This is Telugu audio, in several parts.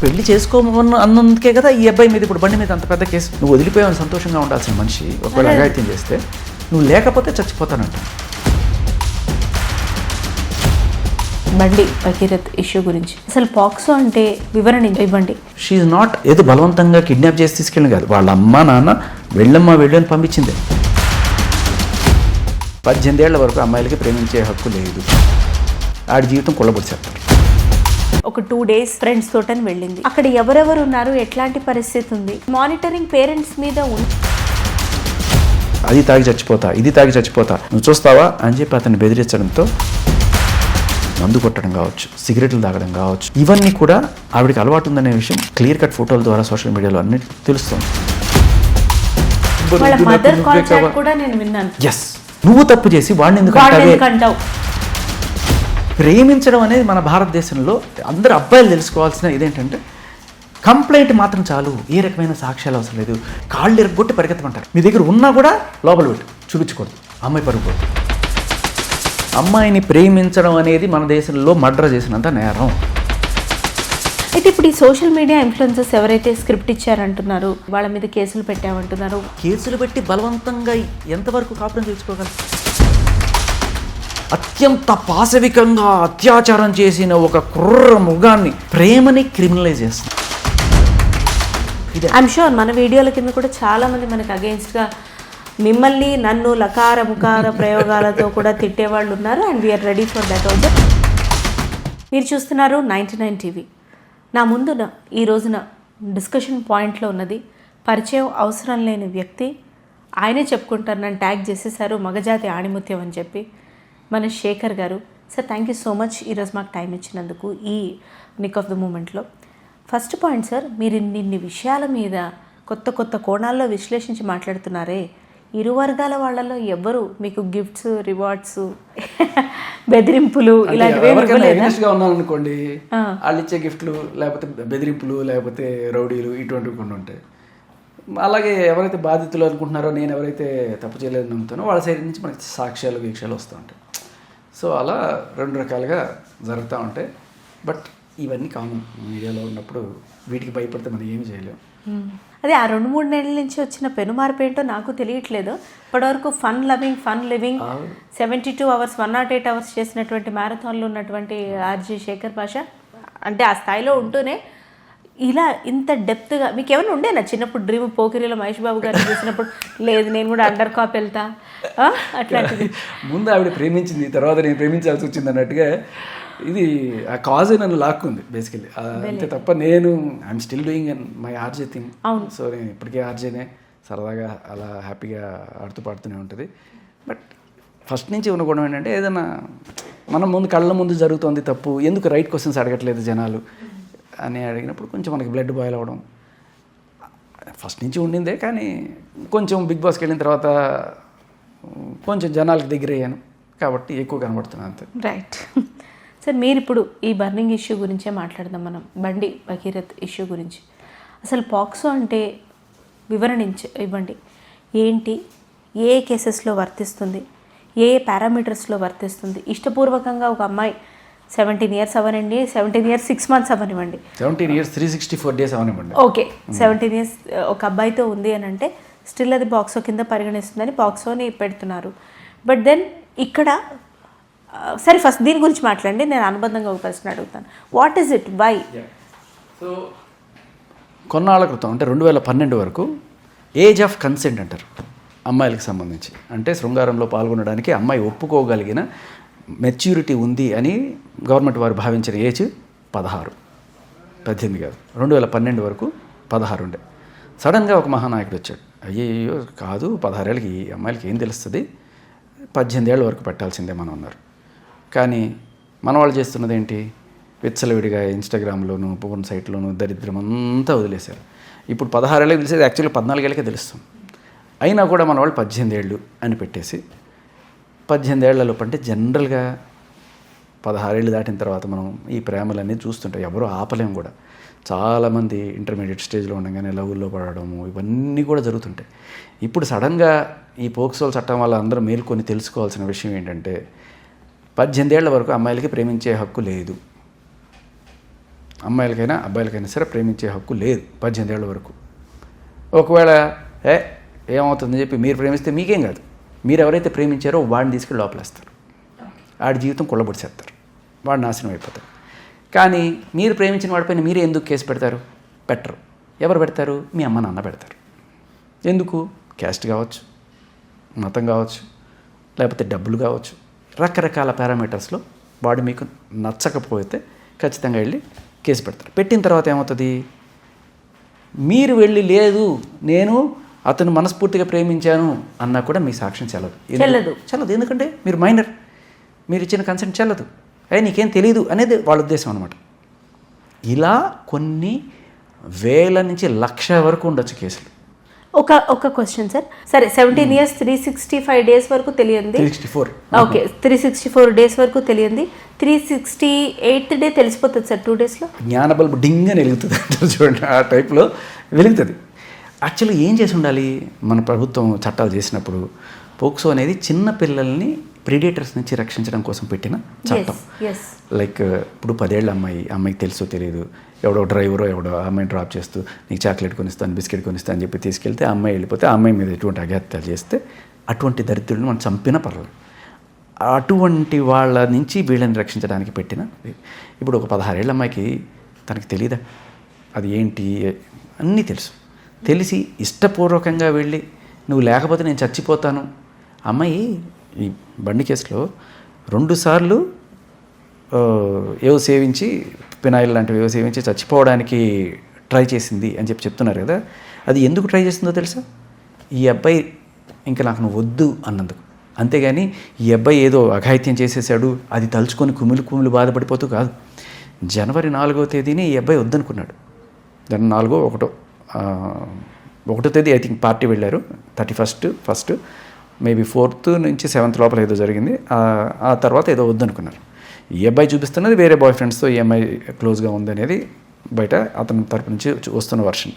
పెళ్లి చేసుకోమన్న అన్నందుకే కదా ఈ అబ్బాయి మీద ఇప్పుడు బండి మీద అంత పెద్ద కేసు. నువ్వు వదిలిపోయావని సంతోషంగా ఉండాల్సిన మనిషి ఒకవేళ అఘాయిత్యం చేస్తే నువ్వు లేకపోతే చచ్చిపోతానంట. బండి భగీరథ్ ఇష్యూ గురించి అసలు పాక్సో అంటే వివరణ ఇవ్వండి. షీఈ్ నాట్ ఏదో బలవంతంగా కిడ్నాప్ చేసి తీసుకెళ్ళిన కాదు. వాళ్ళ అమ్మ నాన్న వెళ్ళమ్మా వెళ్ళని పంపించింది. 18 ఏళ్ల వరకు అమ్మాయిలకి ప్రేమించే హక్కు లేదు. ఆడి జీవితం కొల్లబొడిచేస్తారు. ఒక 2 days ఫ్రెండ్స్ తోటని వెళ్ళింది. అక్కడ ఎవరెవరు ఉన్నారు, ఎట్లాంటి పరిస్థితి ఉంది, మానిటరింగ్ పేరెంట్స్ మీద ఉంది. అది తాగి చచ్చిపోతా, ఇది తాగి చచ్చిపోతా, నువ్వు చూస్తావా అని చెప్పి అతన్ని బెదిరించడంతో మందు కొట్టడం కావచ్చు, సిగరెట్లు తాగడం కావచ్చు, ఇవన్నీ కూడా ఆవిడకి అలవాటు ఉందనే విషయం క్లియర్ కట్ ఫోటోల ద్వారా సోషల్ మీడియాలో అన్ని తెలుస్తుంది. వాళ్ళ మదర్ కాల్ కూడా నేను విన్నాను. ఎస్, నువ్వు తప్పు చేసి వాడిని ఎందుకు అంటావు? ప్రేమించడం అనేది మన భారతదేశంలో అందరు అబ్బాయిలు తెలుసుకోవాల్సిన ఇదేంటంటే కంప్లైంట్ మాత్రం చాలు, ఏ రకమైన సాక్ష్యాలు అవసరం లేదు. కాళ్ళు ఇరగొట్టి పరిగెత్తమంటారు. మీ దగ్గర ఉన్నా కూడా లోపల పెట్టి చూపించకూడదు, అమ్మాయి పరుగుకూడదు. అమ్మాయిని ప్రేమించడం అనేది మన దేశంలో మర్డర్ చేసినంత నేరం. అయితే ఇప్పుడు ఈ సోషల్ మీడియా ఇన్ఫ్లుయెన్సర్స్ ఎవరైతే స్క్రిప్ట్ ఇచ్చారంటున్నారు, వాళ్ళ మీద కేసులు పెట్టామంటున్నారు. కేసులు పెట్టి బలవంతంగా ఎంతవరకు కాపురం చేసుకోగలరు? అత్యంత పాశవికంగా అత్యాచారం చేసిన ఒక కుర్ర మృగాన్ని ప్రేమని క్రిమినలైజ్ చేస్తుంది. ఐఎమ్ షూర్ మన వీడియోల కింద కూడా చాలా మంది మనకు అగెయిన్స్ట్గా మిమ్మల్ని నన్ను లకార ముకార ప్రయోగాలతో కూడా తిట్టేవాళ్ళు ఉన్నారు. And we are ready for that also. మీరు చూస్తున్నారు 99 టీవీ. నా ముందున ఈ రోజున డిస్కషన్ పాయింట్లో ఉన్నది పరిచయం అవసరం లేని వ్యక్తి. ఆయనే చెప్పుకుంటారు, నన్ను ట్యాగ్ చేసేసారు మగజాతి ఆణిముత్యం అని చెప్పి, మన శేఖర్ గారు. Sir thank you so much ఈరోజు మాకు టైం ఇచ్చినందుకు ఈ నిక్ ఆఫ్ ద మూమెంట్లో. ఫస్ట్ పాయింట్ సార్, మీరు ఇన్ని విషయాల మీద కొత్త కొత్త కోణాల్లో విశ్లేషించి మాట్లాడుతున్నారే, ఇరు వర్గాల వాళ్ళలో ఎవరు మీకు గిఫ్ట్స్, రివార్డ్స్, బెదిరింపులు ఇలాంటివి ఉన్నారనుకోండి, వాళ్ళు ఇచ్చే గిఫ్ట్లు లేకపోతే బెదిరింపులు లేకపోతే రౌడీలు ఇటువంటివి కొన్ని ఉంటాయి. అలాగే ఎవరైతే బాధితులు అనుకుంటున్నారో, నేను ఎవరైతే తప్పు చేయలేదని నమ్ముతానో వాళ్ళ సైడ్ నుంచి మనకి సాక్ష్యాలు వీక్షాలు వస్తూ ఉంటాయి. సో అలా 2 రకాలుగా జరుగుతూ ఉంటాయి. బట్ ఇవన్నీ కామన్ మీడియాలో ఉన్నప్పుడు, వీటికి భయపడితే మనం ఏమి చేయలేము. అదే ఆ 2-3 నెలల నుంచి వచ్చిన పెనుమార్పు ఏంటో నాకు తెలియట్లేదు. ఇప్పటివరకు ఫన్ లివింగ్ 72 hours 108 hours చేసినటువంటి మ్యారథాన్లో ఉన్నటువంటి ఆర్జీ శేఖర్ భాష అంటే ఆ స్థాయిలో ఉంటూనే ఇలా ఇంత డెప్త్గా మీకు ఏమైనా ఉండేనా చిన్నప్పుడు డ్రీమ్? పోకిరిలో మహేష్ బాబు గారిని చూసినప్పుడు లేదు నేను కూడా అండర్ కాప్ వెళ్తా అట్లాంటిది? ముందు ఆవిడ ప్రేమించింది, తర్వాత నేను ప్రేమించాల్సి వచ్చింది అన్నట్టుగా ఇది ఆ కాజే నన్ను లాక్కుంది బేసికలీ. అంతే తప్ప నేను I'm still doing my RJ thing. So నేను ఇప్పటికే ఆర్జేనే, సరదాగా అలా హ్యాపీగా ఆడుతూ పాడుతూనే ఉంటుంది. బట్ ఫస్ట్ నుంచి ఉన్న గుణం ఏంటంటే ఏదైనా మనం ముందు కళ్ళ ముందు జరుగుతుంది తప్పు, ఎందుకు రైట్ క్వశ్చన్స్ అడగట్లేదు జనాలు అని అడిగినప్పుడు కొంచెం మనకి బ్లడ్ బాయిల్ అవ్వడం ఫస్ట్ నుంచి ఉండిందే. కానీ కొంచెం బిగ్ బాస్కి వెళ్ళిన తర్వాత కొంచెం జనాలకు దగ్గర అయ్యాను కాబట్టి ఎక్కువ కనబడుతున్నాను అంతే. రైట్ సార్, మీరు ఇప్పుడు ఈ బర్నింగ్ ఇష్యూ గురించే మాట్లాడదాం మనం, బండి భగీరథ్ ఇష్యూ గురించి. అసలు పాక్సో అంటే వివరణ ఇవ్వండి. ఏంటి, ఏ కేసెస్లో వర్తిస్తుంది, ఏ పారామీటర్స్లో వర్తిస్తుంది? ఇష్టపూర్వకంగా ఒక అమ్మాయి 17 years అవనండి, 17 years 6 months అవనివ్వండి, 17 years 364 days అవనివ్వండి, ఓకే 17 years ఒక అబ్బాయితో ఉంది అని అంటే స్టిల్ అది పాక్సో కింద పరిగణిస్తుందని పాక్సోని పెడుతున్నారు. బట్ దెన్ ఇక్కడ సరే ఫస్ట్ దీని గురించి మాట్లాడండి, నేను అనుబంధంగా ఒక ప్రశ్న అడుగుతాను. What is it, why? So కొన్నాళ్ళ క్రితం అంటే 2012 వరకు ఏజ్ ఆఫ్ కన్సెంట్ అంటారు అమ్మాయిలకు సంబంధించి. అంటే శృంగారంలో పాల్గొనడానికి అమ్మాయి ఒప్పుకోగలిగిన మెచ్యూరిటీ ఉంది అని గవర్నమెంట్ వారు భావించిన ఏజ్ 16, 18 కాదు. 2012 వరకు 16 ఉండే. సడన్గా ఒక మహానాయకుడు వచ్చాడు, అయ్యో కాదు 16 ఏళ్ళకి ఈ అమ్మాయిలకి ఏం తెలుస్తుంది, 18 ఏళ్ళ వరకు పెట్టాల్సిందే మనం అన్నారు. కానీ మన వాళ్ళు చేస్తున్నది ఏంటి, విచ్చలవిడిగా ఇన్స్టాగ్రామ్లోను ఫోన్ సైట్లోను దరిద్రం అంతా వదిలేశారు. ఇప్పుడు 16 ఏళ్ళకి తెలిసేది యాక్చువల్గా 14 ఏళ్ళకే తెలుస్తుంది. అయినా కూడా మన వాళ్ళు 18 ఏళ్ళు అని పెట్టేసి 18 ఏళ్లలోపు అంటే జనరల్గా 16 ఏళ్ళు దాటిన తర్వాత మనం ఈ ప్రేమలన్నీ చూస్తుంటాం, ఎవరో ఆపలేం కూడా. చాలామంది ఇంటర్మీడియట్ స్టేజ్లో ఉండగానే లవ్లో పడడము ఇవన్నీ కూడా జరుగుతుంటాయి. ఇప్పుడు సడన్గా ఈ పోక్సోల చట్టం వల్ల అందరూ మేల్కొని తెలుసుకోవాల్సిన విషయం ఏంటంటే 18 ఏళ్ల వరకు అమ్మాయిలకి ప్రేమించే హక్కు లేదు. అమ్మాయిలకైనా అబ్బాయిలకైనా సరే ప్రేమించే హక్కు లేదు 18 ఏళ్ళ వరకు. ఒకవేళ ఏమవుతుందని చెప్పి మీరు ప్రేమిస్తే మీకేం కాదు, మీరు ఎవరైతే ప్రేమించారో వాడిని తీసుకెళ్ళి లోపలేస్తారు, వాడి జీవితం కుళ్ళబొడిసేస్తారు, వాడు నాశనం అయిపోతారు. కానీ మీరు ప్రేమించిన వాడిపైన మీరే ఎందుకు కేసు పెడతారు? పెట్టరు. ఎవరు పెడతారు? మీ అమ్మ నాన్న పెడతారు. ఎందుకు? క్యాస్ట్ కావచ్చు, మతం కావచ్చు, లేకపోతే డబ్బులు కావచ్చు, రకరకాల పారామీటర్స్లో వాడు మీకు నచ్చకపోతే ఖచ్చితంగా వెళ్ళి కేసు పెడతారు. పెట్టిన తర్వాత ఏమవుతుంది? మీరు వెళ్ళి లేదు నేను అతను మనస్ఫూర్తిగా ప్రేమించాను అన్నా కూడా మీ సాక్ష్యం చెల్లదు. ఎందుకంటే మీరు మైనర్, మీరు ఇచ్చిన కన్సెంట్ చెల్లదు. నీకేం తెలియదు అనేది వాళ్ళ ఉద్దేశం అనమాట. ఇలా కొన్ని వేల నుంచి 1,00,000 వరకు ఉండొచ్చు కేసులు. ఒక క్వశ్చన్ సార్, సరే 17 years 365 days వరకు తెలియంది, 364 ఓకే 364 days వరకు తెలియంది, 368th day తెలిసిపోతుంది సార్ 2 daysలో. జ్ఞాన బల్బు డింగ్ అని వెలుగుతుంది అంటారు చూడండి, ఆ టైప్లో వెలుగుతుంది. యాక్చువల్లీ ఏం చేసి ఉండాలి? మన ప్రభుత్వం చట్టాలు చేసినప్పుడు పోక్సో అనేది చిన్న పిల్లల్ని ప్రిడేటర్స్ నుంచి రక్షించడం కోసం పెట్టిన చట్టం. లైక్ ఇప్పుడు 10 ఏళ్ళ అమ్మాయికి తెలుసో తెలియదు, ఎవడో డ్రైవరో ఎవడో అమ్మాయిని డ్రాప్ చేస్తూ నీకు చాక్లెట్ కొనిస్తాను బిస్కెట్ కొనిస్తాను అని చెప్పి తీసుకెళ్తే ఆ అమ్మాయి వెళ్ళిపోతే ఆ అమ్మాయి మీద ఎటువంటి అఘాత్యాలు చేస్తే అటువంటి దరిద్రులను మనం చంపినా పర్లేదు. అటువంటి వాళ్ళ నుంచి వీళ్ళని రక్షించడానికి పెట్టిన. ఇప్పుడు ఒక 16 ఏళ్ళ అమ్మాయికి తనకి తెలియదా అది ఏంటి? అన్నీ తెలిసి ఇష్టపూర్వకంగా వెళ్ళి నువ్వు లేకపోతే నేను చచ్చిపోతాను. అమ్మాయి ఈ బండి కేసులో 2 సార్లు ఏవో సేవించి పినాయిల్ లాంటివి ఏవో సేవించి చచ్చిపోవడానికి ట్రై చేసింది అని చెప్తున్నారు కదా. అది ఎందుకు ట్రై చేసిందో తెలుసా? ఈ అబ్బాయి ఇంకా నాకు నువ్వు వద్దు అన్నందుకు. అంతేగాని ఈ అబ్బాయి ఏదో అఘాయిత్యం చేసేసాడు అది తలుచుకొని కుమిలి బాధపడిపోతూ కాదు. జనవరి 4వ తేదీని ఈ అబ్బాయి వద్దనుకున్నాడు. దాని 1వ తేదీ ఐ థింక్ పార్టీ వెళ్ళారు, 31st మేబీ 4th నుంచి 7th లోపల ఏదో జరిగింది. ఆ తర్వాత ఏదో వద్దనుకున్నారు. ఈ అబ్బాయి చూపిస్తున్నది వేరే బాయ్ ఫ్రెండ్స్తో ఈ అమ్మాయి క్లోజ్గా ఉందనేది బయట అతని తరపు నుంచి వస్తున్న version.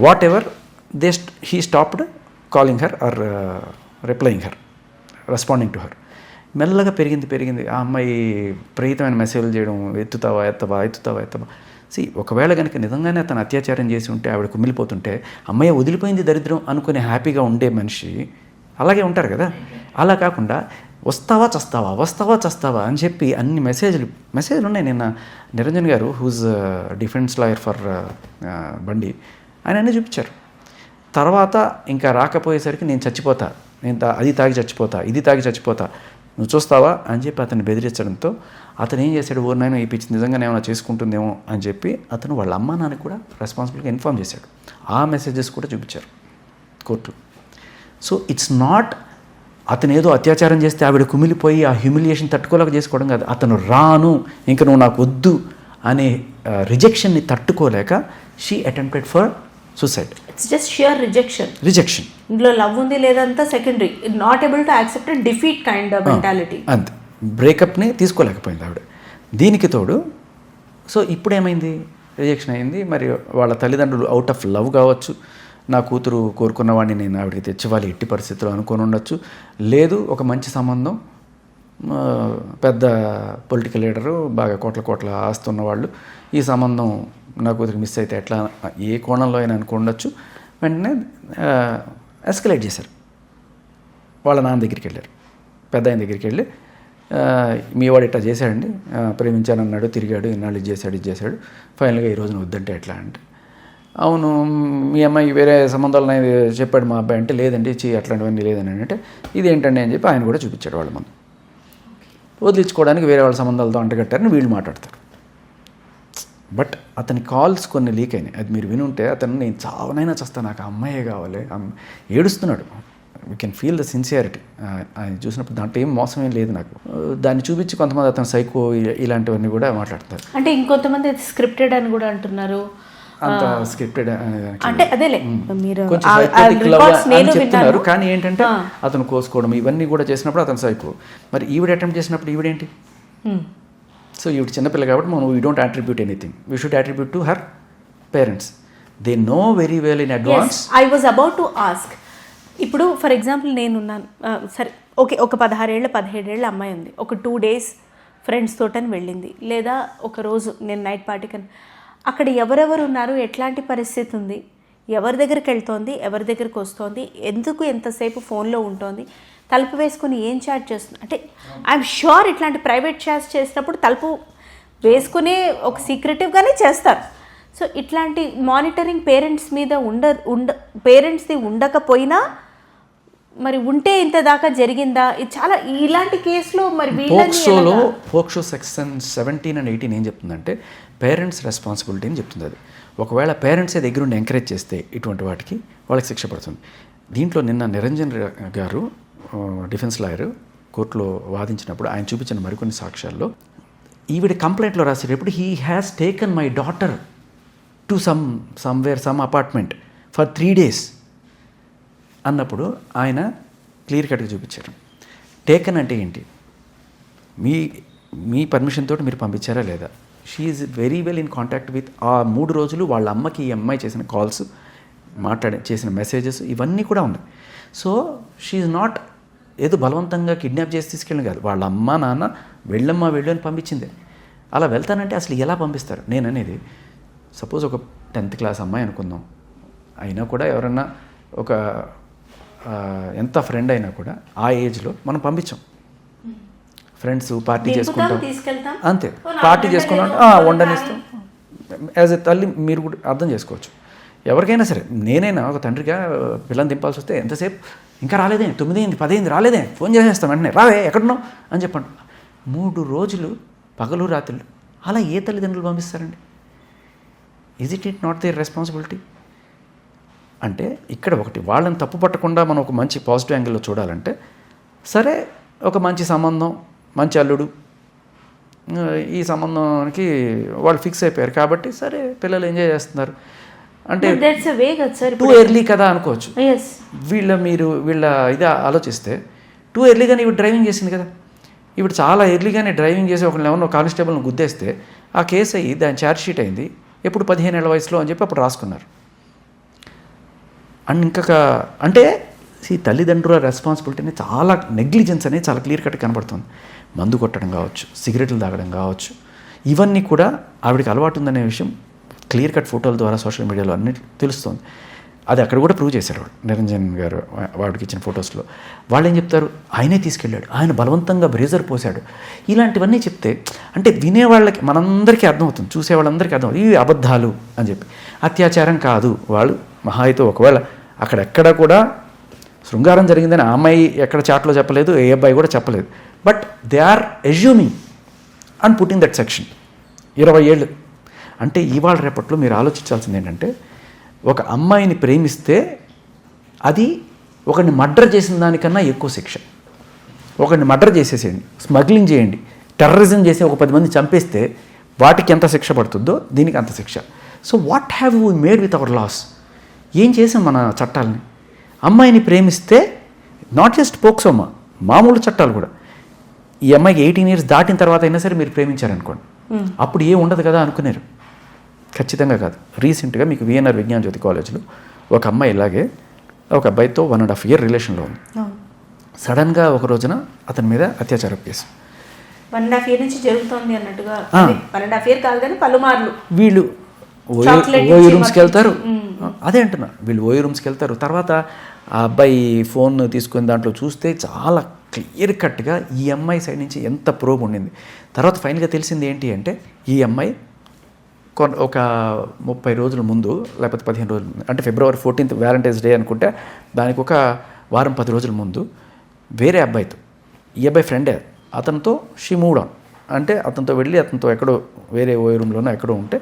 Whatever he stopped calling her or replying her, responding to her. మెల్లగా పెరిగింది. ఆ అమ్మాయి ప్రీతమైన మెసేజ్లు చేయడం, ఎత్తుతావా. ఒకవేళ కనుక నిజంగానే అతను అత్యాచారం చేసి ఉంటే ఆవిడ కుమిలిపోతుంటే అమ్మాయి వదిలిపోయింది దరిద్రం అనుకుని హ్యాపీగా ఉండే మనిషి అలాగే ఉంటారు కదా. అలా కాకుండా వస్తావా చస్తావా అని చెప్పి అన్ని మెసేజ్లు ఉన్నాయి. నిన్న నిరంజన్ గారు హూజ్ డిఫెన్స్ లాయర్ ఫర్ బండి ఆయన అన్నీ చూపించారు. తర్వాత ఇంకా రాకపోయేసరికి నేను చచ్చిపోతా, అది తాగి చచ్చిపోతా, ఇది తాగి చచ్చిపోతా, నువ్వు చూస్తావా అని చెప్పి అతన్ని బెదిరించడంతో అతను ఏం చేశాడు? ఓర్నైనా ఈ పిచ్చి నిజంగానే ఏమైనా చేసుకుంటుందేమో అని చెప్పి అతను వాళ్ళ అమ్మ నాన్నకి కూడా రెస్పాన్సిబుల్గా ఇన్ఫార్మ్ చేశాడు. ఆ మెసేజెస్ కూడా చూపించారు కోర్టు. సో ఇట్స్ నాట్ అతను ఏదో అత్యాచారం చేస్తే ఆవిడ కుమిలిపోయి ఆ హ్యూమిలియేషన్ తట్టుకోలేక చేసుకోవడం కాదు. అతను రాను ఇంకా నువ్వు నాకు వద్దు అనే రిజెక్షన్ని తట్టుకోలేక she attempted for suicide. It's just sheer rejection. ఇందులో లవ్ ఉంది లేదంతా secondary, not able to accept and defeat kind of mentality. అంతే, బ్రేకప్ని తీసుకోలేకపోయింది ఆవిడ. దీనికి తోడు సో ఇప్పుడు ఏమైంది? రిజెక్షన్ అయింది. మరి వాళ్ళ తల్లిదండ్రులు అవుట్ ఆఫ్ లవ్ కావచ్చు, నా కూతురు కోరుకున్నవాడిని నేను ఆవిడకి తెచ్చివ్వాలి ఎట్టి పరిస్థితుల్లో అనుకొని ఉండొచ్చు, లేదు ఒక మంచి సంబంధం, పెద్ద పొలిటికల్ లీడరు, బాగా కోట్ల ఆస్తున్న వాళ్ళు, ఈ సంబంధం నా కూతురికి మిస్ అయితే ఎట్లా, ఏ కోణంలో అయినా అనుకోండొచ్చు. వెంటనే ఎస్కలేట్ చేశారు. వాళ్ళ నాన్న దగ్గరికి వెళ్ళారు, పెద్ద ఆయన దగ్గరికి వెళ్ళి మీ వాడు ఇట్లా చేశాడండి, ప్రేమించానన్నాడు, తిరిగాడు, ఇన్నాళ్ళు ఇది చేశాడు, ఫైనల్గా ఈ రోజున వద్దంటే ఎట్లా అంటే, అవును మీ అమ్మాయి వేరే సంబంధాలు చెప్పాడు మా అబ్బాయి అంటే, లేదండి అట్లాంటివన్నీ లేదని అంటే, ఇదేంటండి అని చెప్పి ఆయన కూడా చూపించాడు వాళ్ళ ముందు. వదిలించుకోవడానికి వేరే వాళ్ళ సంబంధాలతో అంటగట్టారని వీళ్ళు మాట్లాడతారు. బట్ అతని కాల్స్ కొన్ని లీక్ అయినాయి. అది మీరు వినుంటే అతను నేను చావనైనా చేస్తాను, నాకు అమ్మాయే కావాలి, ఏడుస్తున్నాడు. We can feel the sincerity. ఆయన చూసినప్పుడు దాంట్లో ఏం మోసం ఏం లేదు నాకు. దాన్ని చూపించి కొంతమంది అతను సైకో ఇలాంటివన్నీ కూడా మాట్లాడతారు. అంటే ఇంకొంతమంది స్క్రిప్టెడ్ అని కూడా అంటున్నారు. అంత స్క్రిప్టెడ్ అంటే అదేలే మీరు చెప్తున్నారు. కానీ ఏంటంటే అతను కోసుకోవడం ఇవన్నీ కూడా చేసినప్పుడు అతను సైకో. మరి ఈవిడ అటెంప్ట్ చేసినప్పుడు ఈవిడేంటి? సో ఈవిడ చిన్నపిల్ల కాబట్టి మనం we don't attribute anything, we should attribute to her parents. They know very well in advance. I was about to ask. ఇప్పుడు ఫర్ ఎగ్జాంపుల్ నేనున్నాను, సరే ఓకే, ఒక 16 ఏళ్ళ 17 ఏళ్ళ అమ్మాయి ఉంది, ఒక 2 days ఫ్రెండ్స్ తోటని వెళ్ళింది, లేదా ఒకరోజు నేను నైట్ పార్టీకి అక్కడ ఎవరెవరు ఉన్నారు, ఎట్లాంటి పరిస్థితి ఉంది, ఎవరి దగ్గరికి వెళ్తోంది, ఎవరి దగ్గరికి వస్తోంది, ఎందుకు ఎంతసేపు ఫోన్లో ఉంటుంది, తలుపు వేసుకుని ఏం చాట్ చేస్తుంది. అంటే ఐఎమ్ షూర్ ఇట్లాంటి ప్రైవేట్ చాట్స్ చేసినప్పుడు తలుపు వేసుకునే ఒక సీక్రెటివ్గానే చేస్తారు. సో ఇట్లాంటి మానిటరింగ్ పేరెంట్స్ మీద పేరెంట్స్ది ఉండకపోయినా మరి ఉంటే ఇంత దాకా జరిగిందా? ఇది చాలా ఇలాంటి కేసులో మరి పోక్సో సెక్షన్ 17 and 18 ఏం చెప్తుందంటే పేరెంట్స్ రెస్పాన్సిబిలిటీ అని చెప్తుంది. అది ఒకవేళ పేరెంట్సే దగ్గరుండి ఎంకరేజ్ చేస్తే ఇటువంటి వాటికి వాళ్ళకి శిక్ష పడుతుంది. దీంట్లో నిన్న నిరంజన్ గారు డిఫెన్స్ లాయర్ కోర్టులో వాదించినప్పుడు ఆయన చూపించిన మరికొన్ని సాక్ష్యాల్లో ఈవిడ కంప్లైంట్లో రాసేటప్పుడు he has taken my daughter to some apartment for 3 days అన్నప్పుడు ఆయన క్లియర్ కట్గా చూపించారు. టేకన్ అంటే ఏంటి, మీ పర్మిషన్ తోటి మీరు పంపించారా లేదా. She is very well in contact with ఆ 3 రోజులు వాళ్ళ అమ్మకి ఈ అమ్మాయి చేసిన కాల్స్, చేసిన మెసేజెస్ ఇవన్నీ కూడా ఉన్నాయి. సో షీ ఈజ్ నాట్ ఏదో బలవంతంగా కిడ్నాప్ చేసి తీసుకెళ్ళిన కాదు, వాళ్ళ అమ్మ నాన్న వెళ్ళమ్మా వెళ్ళు అని పంపించింది. అలా వెళ్తానంటే అసలు ఎలా పంపిస్తారు? నేను అనేది సపోజ్ ఒక 10th class అమ్మాయి అనుకుందాం, అయినా కూడా ఎవరన్నా ఒక ఎంత ఫ్రెండ్ అయినా కూడా ఆ ఏజ్లో మనం పంపించాం. ఫ్రెండ్స్ పార్టీ చేసుకుంటాం అంతే, పార్టీ చేసుకుంటాం, వండనిస్తాం. యాజ్ ఎ తల్లి మీరు కూడా అర్థం చేసుకోవచ్చు. ఎవరికైనా సరే, నేనైనా ఒక తండ్రిగా పిల్లల్ని దింపాల్సి వస్తే ఎంతసేపు, ఇంకా రాలేదే, 9 అయింది 10 అయింది రాలేదే, ఫోన్ చేసేస్తాం వెంటనే, రావే ఎక్కడున్నావు అని చెప్పండి. 3 రోజులు పగలు రాత్రులు అలా ఏ తల్లిదండ్రులు పంపిస్తారండి? Is it not their responsibility? అంటే ఇక్కడ ఒకటి, వాళ్ళని తప్పు పట్టకుండా మనం ఒక మంచి పాజిటివ్ యాంగిల్లో చూడాలంటే, సరే ఒక మంచి సంబంధం, మంచి అల్లుడు, ఈ సంబంధానికి వాళ్ళు ఫిక్స్ అయిపోయారు కాబట్టి సరే పిల్లలు ఎంజాయ్ చేస్తున్నారు అంటే టూ ఎర్లీ కదా అనుకోవచ్చు. వీళ్ళ ఇది ఆలోచిస్తే టూ ఎర్లీగానే ఇవి డ్రైవింగ్ చేసింది కదా. ఇప్పుడు చాలా ఎర్లీగానే డ్రైవింగ్ చేసి ఒకరిని ఎవరినో కానిస్టేబుల్ని గుద్దేస్తే ఆ కేసు అయ్యి దాని ఛార్జ్షీట్ అయింది ఎప్పుడు 15 ఏళ్ల వయసులో అని చెప్పి అప్పుడు రాసుకున్నారు. అండ్ ఇంకా అంటే ఈ తల్లిదండ్రుల రెస్పాన్సిబిలిటీని చాలా నెగ్లిజెన్స్ అనేది చాలా క్లియర్ కట్ కనబడుతుంది. మందు కొట్టడం కావచ్చు, సిగరెట్లు తాగడం కావచ్చు, ఇవన్నీ కూడా ఆవిడకి అలవాటు ఉందనే విషయం క్లియర్ కట్ ఫోటోల ద్వారా సోషల్ మీడియాలో అన్ని తెలుస్తుంది. అది అక్కడ కూడా ప్రూవ్ చేశారు వాడు, నిరంజన్ గారు వాడికి ఇచ్చిన ఫొటోస్లో. వాళ్ళు ఏం చెప్తారు, ఆయనే తీసుకెళ్ళాడు, ఆయన బలవంతంగా బ్రేజర్ పోశాడు, ఇలాంటివన్నీ చెప్తే అంటే వినేవాళ్ళకి మనందరికీ అర్థమవుతుంది, చూసేవాళ్ళందరికీ అర్థమవుతుంది ఇవి అబద్ధాలు అని చెప్పి. అత్యాచారం కాదు, వాళ్ళు మహా అయితే ఒకవేళ అక్కడెక్కడ కూడా శృంగారం జరిగిందని ఆ అమ్మాయి ఎక్కడ చాట్లో చెప్పలేదు, ఏ అబ్బాయి కూడా చెప్పలేదు. But they are assuming and putting that section. 20 ఏళ్ళు అంటే ఇవాళ రేపట్లో మీరు ఆలోచించాల్సింది ఏంటంటే, ఒక అమ్మాయిని ప్రేమిస్తే అది ఒకరిని మర్డర్ చేసిన దానికన్నా ఎక్కువ శిక్ష. ఒకరిని మర్డర్ చేసేసేయండి, స్మగ్లింగ్ చేయండి, టెర్రరిజం చేసి ఒక 10 మంది చంపేస్తే వాటికి ఎంత శిక్ష పడుతుందో దీనికి అంత శిక్ష. So what have we made with our laws? ఏం చేసాం మన చట్టాలని? అమ్మాయిని ప్రేమిస్తే నాట్ జస్ట్ పోక్సోమా, మామూలు చట్టాలు కూడా, ఈ అమ్మాయికి 18 years దాటిన తర్వాత అయినా సరే మీరు ప్రేమించారనుకోండి, అప్పుడు ఏం ఉండదు కదా అనుకున్నారు. ఖచ్చితంగా కాదు. రీసెంట్గా మీకు విఎన్ఆర్ విజ్ఞాన జ్యోతి కాలేజ్లో ఒక అమ్మాయి ఇలాగే ఒక అబ్బాయితో 1.5 year రిలేషన్లో ఉంది. సడన్గా ఒక రోజున అతని మీద అత్యాచారం కేసు 1.5 year నుంచి జరుగుతుంది అన్నట్టుగా. 1.5 year కాదు కానీ పలుమార్లు వీళ్ళు ఓయూ రూమ్స్కి వెళ్తారు. అదే అంటున్నా, వీళ్ళు ఓయూ రూమ్స్కి వెళ్తారు. తర్వాత ఆ అబ్బాయి ఫోన్ తీసుకుని దాంట్లో చూస్తే చాలా క్లియర్ కట్గా ఈ అమ్మాయి సైడ్ నుంచి ఎంత ప్రోబ్ ఉండింది. తర్వాత ఫైనల్గా తెలిసింది ఏంటి అంటే, ఈ అమ్మాయి ఒక 30 రోజుల ముందు లేకపోతే 15 రోజుల ముందు, అంటే February 14th వ్యాలంటైన్స్ డే అనుకుంటే దానికి ఒక వారం 10 రోజుల ముందు వేరే అబ్బాయితో, ఈ అబ్బాయి ఫ్రెండే, అతనితో షీ మూవ్డ్ ఆన్, అంటే అతనితో వెళ్ళి అతనితో ఎక్కడో వేరే ఓయూ రూమ్లోనో ఎక్కడో ఉంటే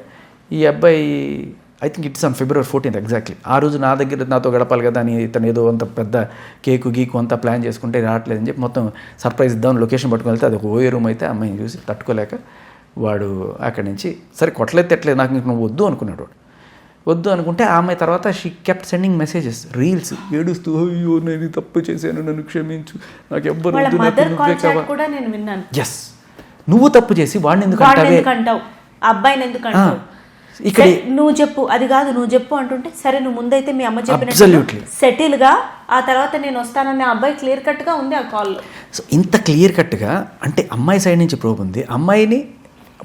ఈ అబ్బాయి I think it's on February 14th exactly. ఆ రోజు నా దగ్గర నాతో గడపాలి కదా అని ఇతను ఏదో అంత పెద్ద కేకు గీకు అంతా ప్లాన్ చేసుకుంటే రావట్లేదని చెప్పి మొత్తం సర్ప్రైజ్ ఇద్దాం లొకేషన్ పట్టుకుని వెళ్తే అది ఒక ఓయూ రూమ్ అయితే అమ్మాయిని చూసి తట్టుకోలేక వాడు అక్కడి నుంచి సరే కొట్టలేదు తెట్టలేదు, నాకు ఇంక నువ్వు వద్దు అనుకున్నాడు. వాడు వద్దు అనుకుంటే ఆ అమ్మాయి తర్వాత she kept sending messages, reels ఏడుస్తూ, అయ్యో నేను తప్పు చేశాను, నన్ను క్షమించు, నాకు ఎవ్వరు వద్దు. ఎస్, నువ్వు తప్పు చేసి వాడిని ఎందుకు అంటావు, అబ్బాయిని ఎందుకు అంటావు? ఇక్కడ నువ్వు చెప్పు, అది కాదు నువ్వు చెప్పు అంటుంటే, సరే నువ్వు ముందైతే మీ అమ్మ చెప్పినట్టు Absolutely. సెటిల్గా ఆ తర్వాత నేను వస్తానని అబ్బాయి క్లియర్ కట్గా ఉంది ఆ కాల్లో. సో ఇంత క్లియర్ కట్గా అంటే అమ్మాయి సైడ్ నుంచి ప్రోబ్ ఉంది, అమ్మాయిని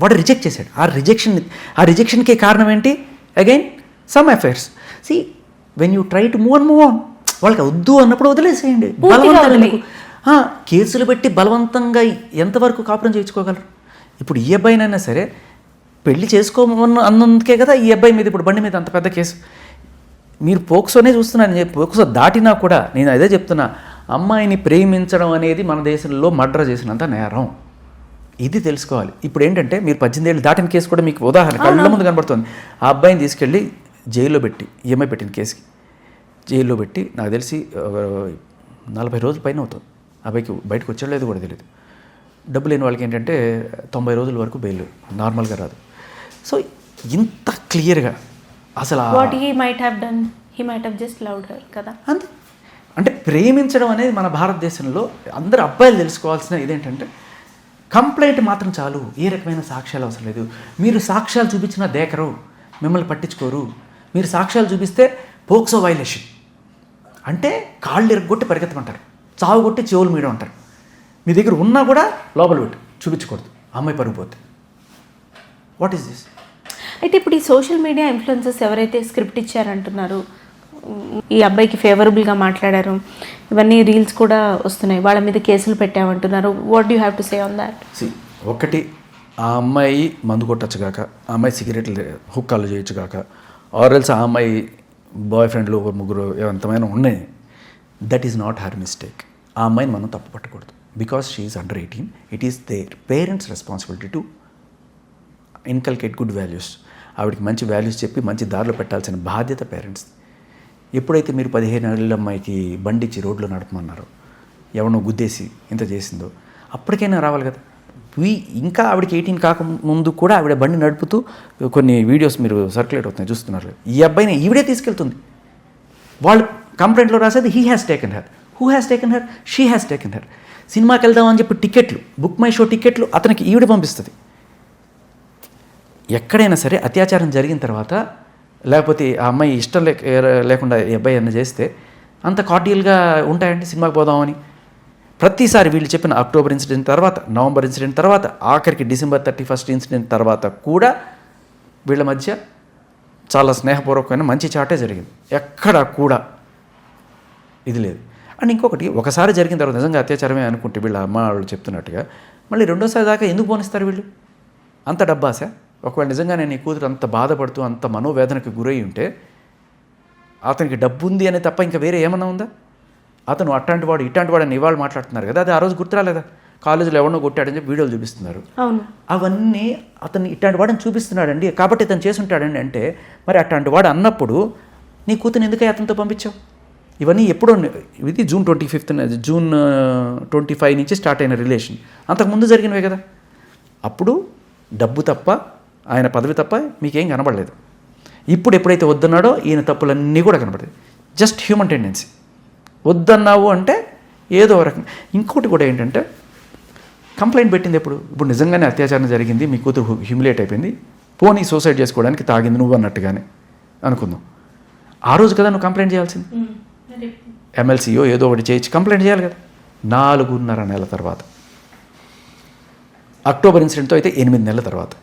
వాడు రిజెక్ట్ చేశాడు. ఆ రిజెక్షన్కి కారణం ఏంటి? Again some affairs. See when you try to move on, వాళ్ళకి వద్దు అన్నప్పుడు వదిలేసేయండి. కేసులు పెట్టి బలవంతంగా ఎంతవరకు కాపురం చేయించుకోగలరు? ఇప్పుడు ఈ అబ్బాయినైనా సరే పెళ్లి చేసుకోమన్న అన్నందుకే కదా ఈ అబ్బాయి మీద ఇప్పుడు బండి మీద అంత పెద్ద కేసు. మీరు పోక్సోనే చూస్తున్నాను, పోక్సో దాటినా కూడా నేను అదే చెప్తున్నా, అమ్మాయిని ప్రేమించడం అనేది మన దేశంలో మర్డర్ చేసినంత నేరం. ఇది తెలుసుకోవాలి. ఇప్పుడు ఏంటంటే మీరు 18 ఏళ్ళు దాటిన కేసు కూడా మీకు ఉదాహరణ కళ్ళ ముందు కనబడుతుంది. ఆ అబ్బాయిని తీసుకెళ్ళి జైల్లో పెట్టి, ఈఎంఐ పెట్టిన కేసుకి జైల్లో పెట్టి నాకు తెలిసి 40 రోజుల పైన అవుతుంది. అబ్బాయికి బయటకు వచ్చేలేదు కూడా తెలియదు. డబ్బు లేని వాళ్ళకి ఏంటంటే 90 రోజుల వరకు బెయిల్ నార్మల్గా రాదు. సో ఇంత క్లియర్గా అసలు what he might have done, he might have just loved her కదా. అంతే. అంటే ప్రేమించడం అనేది మన భారతదేశంలో అందరు అబ్బాయిలు తెలుసుకోవాల్సిన ఇదేంటంటే కంప్లైంట్ మాత్రం చాలు, ఏ రకమైన సాక్ష్యాలు అవసరం లేదు. మీరు సాక్ష్యాలు చూపించినా దేకరు, మిమ్మల్ని పట్టించుకోరు. మీరు సాక్ష్యాలు చూపిస్తే పోక్సో వైలేషన్ అంటే కాళ్ళు ఇరగొట్టి పరిగెత్తమంటారు, చావు కొట్టి చెవులు మీడ ఉంటారు. మీ దగ్గర ఉన్నా కూడా లోపల పెట్టి చూపించకూడదు, అమ్మాయి పరుగు పోతే. What is this? అయితే ఇప్పుడు ఈ సోషల్ మీడియా ఇన్ఫ్లుయెన్సర్స్ ఎవరైతే స్క్రిప్ట్ ఇచ్చారంటున్నారు, ఈ అబ్బాయికి ఫేవరబుల్గా మాట్లాడారు, ఇవన్నీ రీల్స్ కూడా వస్తున్నాయి, వాళ్ళ మీద కేసులు పెట్టామంటున్నారు. What you have to say on that? ఒకటి, ఆ అమ్మాయి మందు కొట్టచ్చు కాక, ఆ అమ్మాయి సిగరెట్లు హుక్కాలు చేయొచ్చు కాక, ఆర్ఎల్స్ ఆ అమ్మాయి బాయ్ ఫ్రెండ్లు 3 ఎంతమైనా ఉన్నాయి, that is not her mistake. ఆ అమ్మాయిని మనం తప్పు పట్టకూడదు. Because she is under 18, it is their parents responsibility to inculcate good values. ఆవిడకి మంచి వాల్యూస్ చెప్పి మంచి దారిలో పెట్టాల్సిన బాధ్యత పేరెంట్స్. ఎప్పుడైతే మీరు 15 ఏళ్ళ అమ్మాయికి బండిచ్చి రోడ్లో నడపమన్నారో, ఎవరినో గుద్దేసి ఇంత చేసిందో, అప్పటికైనా రావాలి కదా. ఇంకా ఆవిడకి 18 కాకముందు కూడా ఆవిడ బండి నడుపుతూ కొన్ని వీడియోస్ మీరు సర్క్యులేట్ అవుతున్నాయి చూస్తున్నారు. ఈ అబ్బాయిని ఈవిడే తీసుకెళ్తుంది. వాళ్ళు కంప్లైంట్లో రాసేది he has taken her. Who has taken her? She has taken her. సినిమాకి వెళ్దామని చెప్పి టికెట్లు, బుక్ మై షో టికెట్లు అతనికి ఈవిడ పంపిస్తుంది. ఎక్కడైనా సరే అత్యాచారం జరిగిన తర్వాత, లేకపోతే ఆ అమ్మాయి ఇష్టం లేకుండా ఈ అబ్బాయి అన్న చేస్తే అంత కార్డియల్గా ఉంటాయండి సినిమాకి పోదామని. ప్రతిసారి వీళ్ళు చెప్పిన అక్టోబర్ ఇన్సిడెంట్ తర్వాత, నవంబర్ ఇన్సిడెంట్ తర్వాత, ఆఖరికి డిసెంబర్ 31 ఇన్సిడెంట్ తర్వాత కూడా వీళ్ళ మధ్య చాలా స్నేహపూర్వకమైన మంచి చాటే జరిగింది. ఎక్కడా కూడా ఇది లేదు. అండ్ ఇంకొకటి, ఒకసారి జరిగిన తర్వాత నిజంగా అత్యాచారమే అనుకుంటే వీళ్ళ అమ్మ వాళ్ళు చెప్తున్నట్టుగా, మళ్ళీ రెండోసారి దాకా ఎందుకు పోనిస్తారు వీళ్ళు? అంత డబ్బాస. ఒకవేళ నిజంగానే నీ కూతురు అంత బాధపడుతూ అంత మనోవేదనకు గురై ఉంటే, అతనికి డబ్బు ఉంది అనే తప్ప ఇంకా వేరే ఏమన్నా ఉందా? అతను అట్లాంటి వాడు ఇట్లాంటి వాడు అని ఇవాళ మాట్లాడుతున్నారు కదా, అది ఆ రోజు గుర్తురాలేదా? కాలేజీలో ఎవరినో కొట్టాడని చెప్పి వీడియోలు చూపిస్తున్నారు. అవన్నీ అతన్ని ఇట్లాంటి వాడని చూపిస్తున్నాడండి కాబట్టి అతను చేసుంటాడండి అంటే, మరి అట్లాంటి వాడు అన్నప్పుడు నీ కూతురు ఎందుకై అతనితో పంపించావు? ఇవన్నీ ఎప్పుడో, ఇది జూన్ 25 నుంచి స్టార్ట్ అయిన రిలేషన్. అంతకుముందు జరిగినవే కదా. అప్పుడు డబ్బు తప్ప, ఆయన పదవి తప్ప మీకేం కనబడలేదు. ఇప్పుడు ఎప్పుడైతే వద్దన్నాడో ఈయన తప్పులన్నీ కూడా కనబడతాయి. Just human tendency. వద్దన్నావు అంటే ఏదో రకం. ఇంకోటి కూడా ఏంటంటే, కంప్లైంట్ పెట్టింది ఇప్పుడు నిజంగానే అత్యాచారం జరిగింది, మీ కూతురు హ్యూమిలేట్ అయిపోయింది, పోనీ సూసైడ్ చేసుకోవడానికి తాగింది నువ్వు అన్నట్టుగానే అనుకుందాం. ఆ రోజు కదా నువ్వు కంప్లైంట్ చేయాల్సింది. ఎమ్మెల్సీయో ఏదో ఒకటి చేయించి కంప్లైంట్ చేయాలి కదా. 4.5 నెలల తర్వాత, అక్టోబర్ ఇన్సిడెంట్తో అయితే 8 నెలల తర్వాత,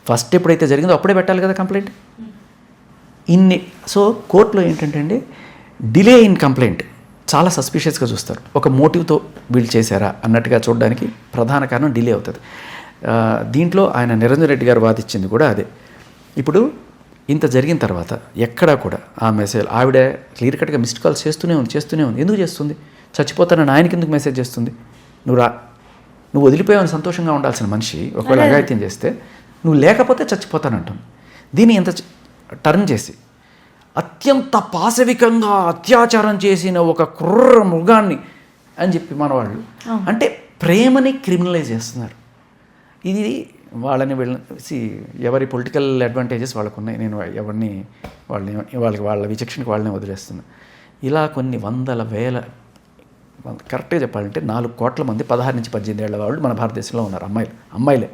ఫస్ట్ ఎప్పుడైతే జరిగిందో అప్పుడే పెట్టాలి కదా కంప్లైంట్. సో కోర్టులో ఏంటంటే అండి, డిలే ఇన్ కంప్లైంట్ చాలా సస్పిషియస్గా చూస్తారు. ఒక మోటివ్తో వీళ్ళు చేశారా అన్నట్టుగా చూడడానికి ప్రధాన కారణం డిలే అవుతుంది. దీంట్లో ఆయన నిరంజన్ రెడ్డి గారు వాదించింది కూడా అదే. ఇప్పుడు ఇంత జరిగిన తర్వాత ఎక్కడా కూడా ఆ మెసేజ్ ఆవిడ క్లియర్ కట్గా మిస్డ్ కాల్స్ చేస్తూనే ఉంది. ఎందుకు చేస్తుంది? చచ్చిపోతానని ఆయనకి ఎందుకు మెసేజ్ చేస్తుంది? నువ్వు వదిలిపోయావని సంతోషంగా ఉండాల్సిన మనిషి ఒకవేళ అఘాయిత్యం చేస్తే నువ్వు లేకపోతే చచ్చిపోతానంటుంది. దీన్ని ఎంత టర్న్ చేసి అత్యంత పాశవికంగా అత్యాచారం చేసిన ఒక క్రూర మృగాన్ని అని చెప్పి మన వాళ్ళు అంటే ప్రేమని క్రిమినలైజ్ చేస్తున్నారు. ఇది వాళ్ళని ఎవరి పొలిటికల్ అడ్వాంటేజెస్ వాళ్ళకు ఉన్నాయి. నేను ఎవరిని వాళ్ళ విచక్షణకి వాళ్ళని వదిలేస్తున్నా. ఇలా కొన్ని వందల వేల, కరెక్ట్గా చెప్పాలంటే 4 కోట్ల మంది 16 నుంచి 18 ఏళ్ల వాళ్ళు మన భారతదేశంలో ఉన్నారు, అమ్మాయిలే.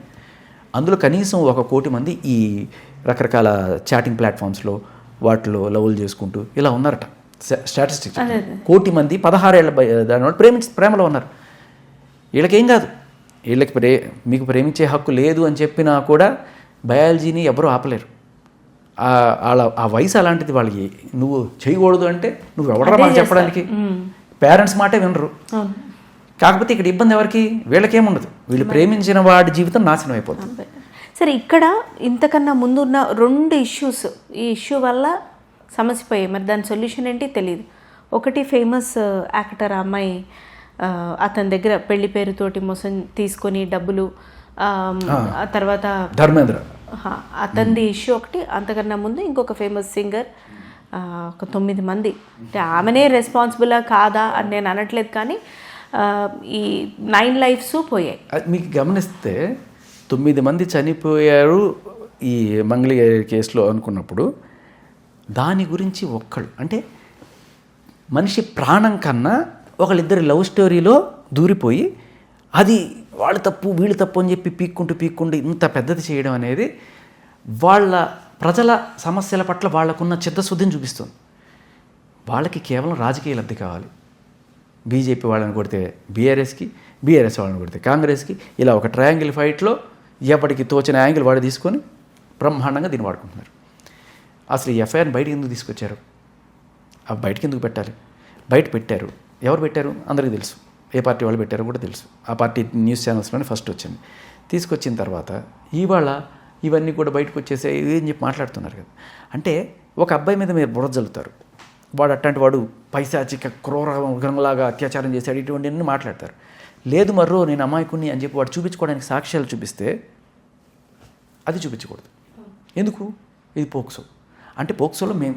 అందులో కనీసం 1 కోటి మంది ఈ రకరకాల చాటింగ్ ప్లాట్ఫామ్స్లో వాటిలో లవ్లు చేసుకుంటూ ఇలా ఉన్నారట. స్టాటిస్టిక్స్ 1 కోటి మంది 16 ఏళ్ళ దానివల్ల ప్రేమలో ఉన్నారు. వీళ్ళకేం కాదు, వీళ్ళకి మీకు ప్రేమించే హక్కు లేదు అని చెప్పినా కూడా బయాలజీని ఎవరూ ఆపలేరు. ఆ వయసు అలాంటిది. వాళ్ళకి నువ్వు చేయకూడదు అంటే నువ్వు ఎవడరా మాకు చెప్పడానికి, పేరెంట్స్ మాటే వినరు. కాకపోతే ఇక్కడ ఇబ్బంది ఎవరికి, వీళ్ళకేముండదు, వీళ్ళు ప్రేమించిన వాడి జీవితం నాశనం అయిపోతుంది. సరే, ఇక్కడ ఇంతకన్నా ముందున్న 2 ఇష్యూస్, ఈ ఇష్యూ వల్ల సమస్య పోయాయి. మరి దాని సొల్యూషన్ ఏంటి తెలియదు. ఒకటి ఫేమస్ యాక్టర్ అమ్మాయి, అతని దగ్గర పెళ్లి పేరుతోటి మోసం తీసుకొని డబ్బులు, ఆ తర్వాత ధర్మేంద్ర అతనిది ఇష్యూ ఒకటి. అంతకన్నా ముందు ఇంకొక ఫేమస్ సింగర్, ఒక 9 మంది. అంటే ఆమెనే రెస్పాన్సిబులా కాదా అని నేను అనట్లేదు, కానీ ఈ 9 లైఫ్స్ పోయాయి. మీకు గమనిస్తే 9 మంది చనిపోయారు ఈ మంగళి కేసులో అనుకున్నప్పుడు, దాని గురించి ఒక్కళ్ళు అంటే మనిషి ప్రాణం కన్నా ఒకళ్ళిద్దరి లవ్ స్టోరీలో దూరిపోయి అది వాళ్ళు తప్పు వీళ్ళు తప్పు అని చెప్పి పీక్కుంటూ ఇంత పెద్దది చేయడం అనేది వాళ్ళ ప్రజల సమస్యల పట్ల వాళ్ళకున్న చిత్తశుద్ధిని చూపిస్తుంది. వాళ్ళకి కేవలం రాజకీయ లబ్ధి కావాలి. బీజేపీ వాళ్ళని కొడితే బీఆర్ఎస్కి, బీఆర్ఎస్ వాళ్ళని కొడితే కాంగ్రెస్కి, ఇలా ఒక ట్రయాంగిల్ ఫైట్లో ఎప్పటికి తోచిన యాంగిల్ వాడు తీసుకొని బ్రహ్మాండంగా దీన్ని వాడుకుంటున్నారు. అసలు ఈ ఎఫ్ఐఆర్ని బయటకి ఎందుకు తీసుకొచ్చారు? అవి బయటకి ఎందుకు పెట్టాలి? బయట పెట్టారు. ఎవరు పెట్టారు అందరికీ తెలుసు. ఏ పార్టీ వాళ్ళు పెట్టారో కూడా తెలుసు. ఆ పార్టీ న్యూస్ ఛానల్స్లోనే ఫస్ట్ వచ్చింది. తీసుకొచ్చిన తర్వాత ఇవాళ ఇవన్నీ కూడా బయటకు వచ్చేసే ఏం చెప్పి మాట్లాడుతున్నారు కదా. అంటే ఒక అబ్బాయి మీద మీరు బుర్ర జల్లుతారు, వాడు అట్లాంటి వాడు పైశాచిక క్రూర మృగంలాగా అత్యాచారం చేశాడు, ఇటువంటివన్నీ మాట్లాడతారు. లేదు మర్రో నేను అమాయకుని అని చెప్పి వాడు చూపించుకోవడానికి సాక్ష్యాలు చూపిస్తే అది చూపించకూడదు. ఎందుకు? ఇది పోక్సో. అంటే పోక్సోలో మేము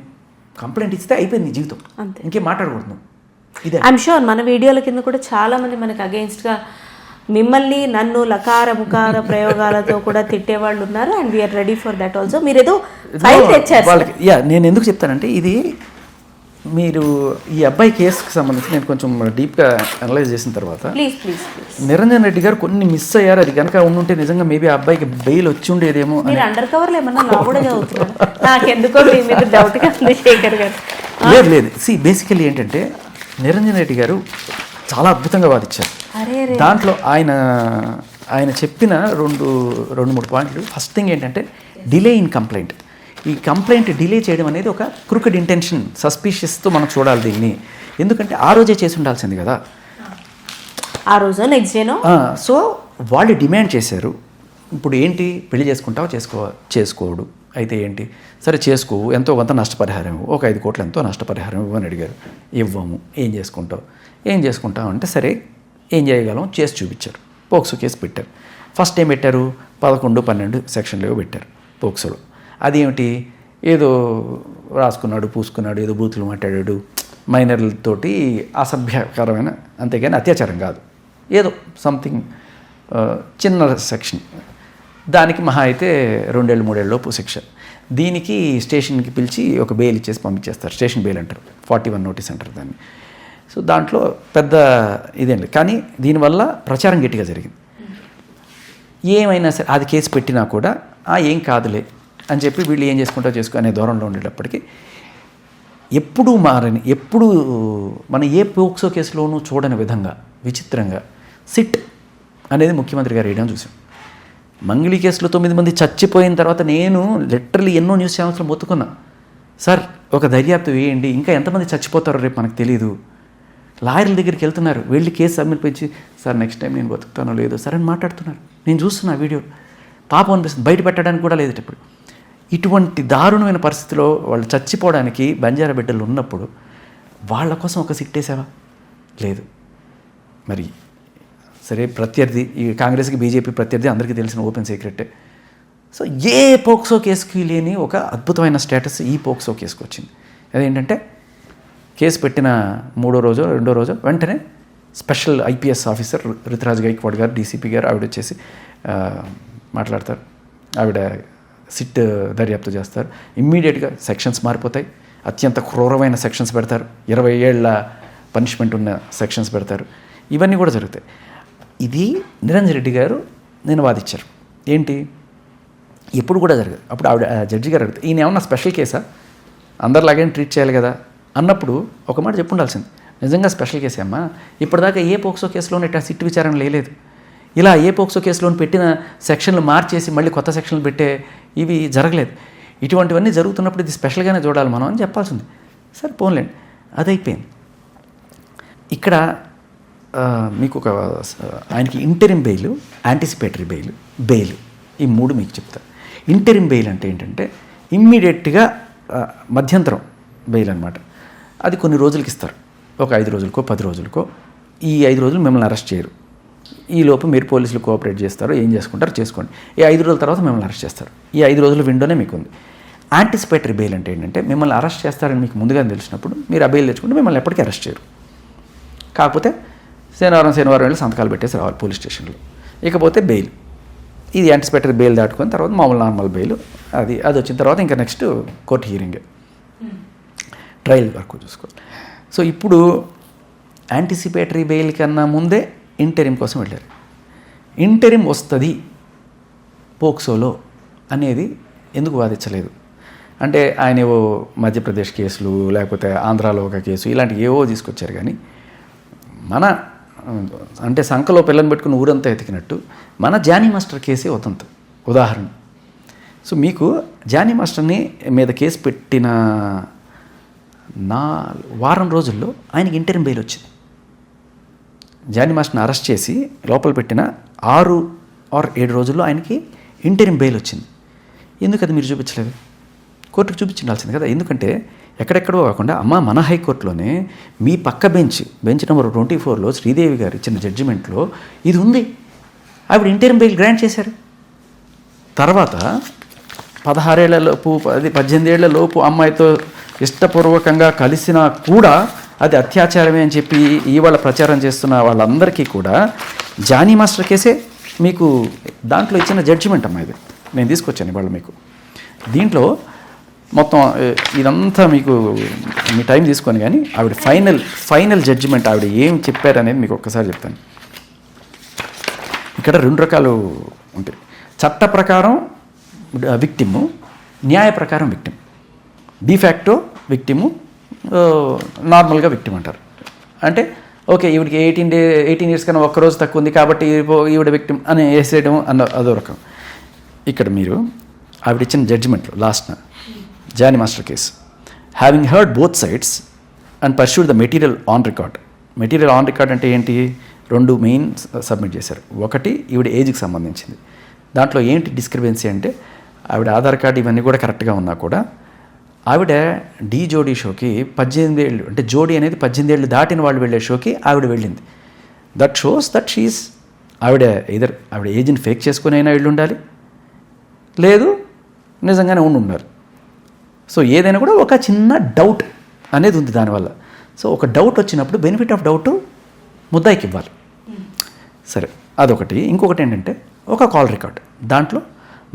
కంప్లైంట్ ఇస్తే అయిపోయింది నీ జీవితం, ఇంకేం మాట్లాడకూడదు. ఇదే ఐఎమ్ షూర్ మన వీడియోల కింద కూడా చాలామంది మనకు అగెయిన్స్ట్గా మిమ్మల్ని నన్ను లకార ముకార ప్రయోగాలతో కూడా తిట్టేవాళ్ళు ఉన్నారు. And we are ready for that also. మీరు ఏదో ఫైల్ తెచ్చారు వాళ్ళకి. నేను ఎందుకు చెప్తానంటే, ఇది మీరు ఈ అబ్బాయి కేసుకి సంబంధించి నేను కొంచెం డీప్గా అనలైజ్ చేసిన తర్వాత నిరంజన్ రెడ్డి గారు కొన్ని మిస్ అయ్యారు. అది కనుక ఉండుంటే నిజంగా మేబీ ఆ అబ్బాయికి బెయిల్ వచ్చి ఉండేదేమో. మీరు అండర్ కవర్లో ఏమన్నా నా కూడా చదువుతున్నారు, నాకెందుకో మీ మీద డౌట్గా ఉంది శేఖర్ గారు. లేదు బేసికలీ ఏంటంటే నిరంజన్ రెడ్డి గారు చాలా అద్భుతంగా వాదించారు. దాంట్లో ఆయన చెప్పిన 2-3 పాయింట్లు. ఫస్ట్ థింగ్ ఏంటంటే డిలే ఇన్ కంప్లైంట్. ఈ కంప్లైంట్ డిలే చేయడం అనేది ఒక క్రూకెడ్ ఇంటెన్షన్, సస్పీషియస్తో మనం చూడాలి దీన్ని. ఎందుకంటే ఆ రోజే చేసి ఉండాల్సింది కదా, ఆ రోజు నెక్స్ట్ డేనో. సో వాళ్ళు డిమాండ్ చేశారు. ఇప్పుడు ఏంటి, పెళ్లి చేసుకుంటావా చేసుకోడు అయితే ఏంటి, సరే చేసుకోవు, ఎంతో కొంత నష్టపరిహారం ఇవ్వు, ఒక 5 కోట్లు ఎంతో నష్టపరిహారం ఇవ్వని అడిగారు. ఇవ్వము. ఏం చేసుకుంటావు అంటే సరే ఏం చేయగలం చేసి చూపించారు. పోక్సో కేసు పెట్టారు. ఫస్ట్ ఏం పెట్టారు, 11-12 సెక్షన్లు పెట్టారు పోక్సోలో. అదేమిటి, ఏదో రాసుకున్నాడు పూసుకున్నాడు, ఏదో బూతులు మాట్లాడాడు, మైనర్లతోటి అసభ్యకరమైన, అంతేగాని అత్యాచారం కాదు, ఏదో సంథింగ్ చిన్న సెక్షన్. దానికి మహా అయితే 2-3 ఏళ్ళలోపు శిక్ష. దీనికి స్టేషన్కి పిలిచి ఒక బెయిల్ ఇచ్చేసి పంపించేస్తారు. స్టేషన్ బెయిల్ అంటారు, 41 నోటీస్ అంటారు దాన్ని. సో దాంట్లో పెద్ద ఇదేం లేదు, కానీ దీనివల్ల ప్రచారం గట్టిగా జరిగింది. ఏమైనా సరే అది కేసు పెట్టినా కూడా ఏం కాదులే అని చెప్పి వీళ్ళు ఏం చేసుకో అనే దూరంలో ఉండేటప్పటికీ ఎప్పుడూ మన ఏ పోక్సో కేసులోనూ చూడని విధంగా విచిత్రంగా సిట్ అనేది ముఖ్యమంత్రి గారు వేయడం చూసాం. మంగళి కేసులో 9 మంది చచ్చిపోయిన తర్వాత నేను లిటరలీ ఎన్నో న్యూస్ ఛానల్స్లో మొత్తుకున్నా, సార్ ఒక దర్యాప్తు వేయండి, ఇంకా ఎంతమంది చచ్చిపోతారో రేపు మనకు తెలియదు. లాయర్ల దగ్గరికి వెళ్తున్నారు, వెళ్ళి కేసు సమర్పించి సార్ నెక్స్ట్ టైం నేను బతుకుతానో లేదో సార్ అని మాట్లాడుతున్నారు. నేను చూస్తున్నా వీడియో, పాపం అనిపిస్తుంది, బయట పెట్టడానికి కూడా లేదు. ఇప్పుడు ఇటువంటి దారుణమైన పరిస్థితిలో వాళ్ళు చచ్చిపోవడానికి బంజారా బిడ్డలు ఉన్నప్పుడు వాళ్ళ కోసం ఒక సిట్టేసావా? లేదు. మరి సరే, ప్రత్యర్థి ఈ కాంగ్రెస్కి బీజేపీ ప్రత్యర్థి అందరికీ తెలిసిన ఓపెన్ సీక్రెటే. సో ఏ పోక్సో కేసుకి లేని ఒక అద్భుతమైన స్టేటస్ ఈ పోక్సో కేసుకు వచ్చింది. అదేంటంటే కేసు పెట్టిన 3వ రోజు 2వ రోజు వెంటనే special IPS officer Rituraj Gaikwad గారు, డీసీపీ గారు ఆవిడ వచ్చేసి మాట్లాడతారు. ఆవిడ సిట్ దర్యాప్తు చేస్తారు. ఇమ్మీడియట్గా సెక్షన్స్ మారిపోతాయి. అత్యంత క్రూరమైన సెక్షన్స్ పెడతారు, 20 ఏళ్ల పనిష్మెంట్ ఉన్న సెక్షన్స్ పెడతారు. ఇవన్నీ కూడా జరుగుతాయి. ఇది నిరంజన్ రెడ్డి గారు నేను వాదించారు. ఏంటి, ఎప్పుడు కూడా జరగదు. అప్పుడు ఆవిడ జడ్జి గారు అడుగుతారు, ఈయన ఏమన్నా స్పెషల్ కేసా, అందరిలాగే ట్రీట్ చేయాలి కదా అన్నప్పుడు ఒక మాట చెప్పు ఉండాల్సింది, నిజంగా స్పెషల్ కేసే అమ్మా, ఇప్పటిదాకా ఏ పోక్సో కేసులోనే ఇట్లా సిట్ విచారణ లేదు, ఇలా ఏ పోక్సో కేసులో పెట్టిన సెక్షన్లు మార్చేసి మళ్ళీ కొత్త సెక్షన్లు పెట్టే ఇవి జరగలేదు, ఇటువంటివన్నీ జరుగుతున్నప్పుడు ఇది స్పెషల్గానే చూడాలి మనం అని చెప్పాల్సింది. సరే పోన్లేండి, అది అయిపోయింది. ఇక్కడ మీకు ఒక ఆయనకి ఇంటరిమ్ బెయిల్, యాంటిసిపేటరీ బెయిల్ ఈ మూడు మీకు చెప్తా. ఇంటరిమ్ బెయిల్ అంటే ఏంటంటే ఇమ్మీడియట్గా మధ్యంతరం బెయిల్ అనమాట. అది కొన్ని రోజులకి ఇస్తారు, ఒక 5 రోజులకో 10 రోజులకో. ఈ 5 రోజులు మిమ్మల్ని అరెస్ట్ చేయరు, ఈ లోపు మీరు పోలీసులు కోఆపరేట్ చేస్తారు, ఏం చేసుకుంటారు చేసుకోండి. ఈ 5 రోజుల తర్వాత మిమ్మల్ని అరెస్ట్ చేస్తారు. ఈ 5 రోజుల విండోనే మీకు ఉంది. యాంటిసిపేటరీ బెయిల్ అంటే ఏంటంటే మిమ్మల్ని అరెస్ట్ చేస్తారని మీకు ముందుగానే తెలిసినప్పుడు మీరు ఆ బెయిల్ తెచ్చుకుంటే మిమ్మల్ని ఎప్పటికీ అరెస్ట్ చేయరు. కాకపోతే శనివారం వెళ్ళి సంతకాలు పెట్టేసి రావాలి పోలీస్ స్టేషన్లో. ఇకపోతే బెయిల్, ఇది యాంటిసిపేటరీ బెయిల్ దాటుకొని తర్వాత మామూలు నార్మల్ బెయిల్. అది వచ్చిన తర్వాత ఇంకా నెక్స్ట్ కోర్టు హీరింగ్, ట్రయల్ వరకు చూసుకోవాలి. సో ఇప్పుడు యాంటిసిపేటరీ బెయిల్ కన్నా ముందే ఇంటరిమ్ కోసం వెళ్ళారు. ఇంటరిమ్ వస్తుంది పోక్సోలో అనేది ఎందుకు వాదించలేదు అంటే ఆయన ఏవో మధ్యప్రదేశ్ కేసులు లేకపోతే ఆంధ్రాలో ఒక కేసు ఇలాంటివి ఏవో తీసుకొచ్చారు. కానీ మన అంటే సంఖలో పిల్లని పెట్టుకుని ఊరంతా ఎతికినట్టు మన జానీ మాస్టర్ కేసే ఉదాహరణ. సో మీకు జానీ మాస్టర్ని మీద కేసు పెట్టిన వారం రోజుల్లో ఆయనకి ఇంటరిమ్ బెయిల్ వచ్చింది. జానీ మాస్టర్ని అరెస్ట్ చేసి లోపల పెట్టిన 6 or 7 రోజుల్లో ఆయనకి ఇంటరిమ్ బెయిల్ వచ్చింది. ఎందుకు అది మీరు చూపించలేదు? కోర్టుకు చూపించాల్సింది కదా. ఎందుకంటే ఎక్కడెక్కడో కాకుండా మన హైకోర్టులోనే మీ పక్క బెంచ్ నెంబర్ 24లో శ్రీదేవి గారు ఇచ్చిన జడ్జిమెంట్లో ఇది ఉంది. ఆవిడ ఇంటరిమ్ బెయిల్ గ్రాంట్ చేశారు. తర్వాత 16 ఏళ్లలోపు 18 ఏళ్లలోపు అమ్మాయితో ఇష్టపూర్వకంగా కలిసినా కూడా అది అత్యాచారమే అని చెప్పి ఇవాళ ప్రచారం చేస్తున్న వాళ్ళందరికీ కూడా జానీ మాస్టర్ కేసే మీకు దాంట్లో ఇచ్చిన జడ్జిమెంట్ అమ్మా. ఇది నేను తీసుకొచ్చాను ఇవాళ మీకు. దీంట్లో మొత్తం ఇదంతా మీకు మీ టైం తీసుకొని కానీ ఆవిడ ఫైనల్ జడ్జిమెంట్ ఆవిడ ఏం చెప్పారనేది మీకు ఒక్కసారి చెప్తాను. ఇక్కడ 2 రకాలు ఉంటాయి. చట్ట ప్రకారం విక్టిము, న్యాయ ప్రకారం విక్టిమ్. డిఫాక్టో విక్టిము, నార్మల్గా విక్టిమ్ అంటారు. అంటే ఓకే ఈవిడికి 18 years కన్నా ఒక్కరోజు తక్కువ ఉంది కాబట్టి ఈవిడ విక్టిమ్ అని వేసేయడం అదో రకం. ఇక్కడ మీరు ఆవిడిచ్చిన జడ్జిమెంట్లో లాస్ట్న Jani master case, having heard both sides and pursued the material on record. Material on record అంటే ఏంటి? 2 మెయిన్ సబ్మిట్ చేశారు. ఒకటి ఈవిడ ఏజ్కి సంబంధించింది. దాంట్లో ఏంటి డిస్క్రిపెన్సీ అంటే ఆవిడ ఆధార్ కార్డు ఇవన్నీ కూడా కరెక్ట్గా ఉన్నా కూడా ఆవిడ జోడీ షోకి 18 ఏళ్ళు, అంటే జోడీ అనేది 18 ఏళ్ళు దాటిన వాళ్ళు వెళ్ళే షోకి ఆవిడ వెళ్ళింది. దట్ షోస్ దట్ షీఈస్ ఆవిడ ఏజ్ని ఫేక్ చేసుకుని అయినా వెళ్ళి ఉండాలి, లేదు నిజంగానే ఉండాలి. సో ఏదైనా కూడా ఒక చిన్న డౌట్ అనేది ఉంది దానివల్ల. సో ఒక డౌట్ వచ్చినప్పుడు బెనిఫిట్ ఆఫ్ డౌట్ ముద్దాయికి ఇవ్వాలి. సరే అదొకటి. ఇంకొకటి ఏంటంటే ఒక కాల్ రికార్డ్. దాంట్లో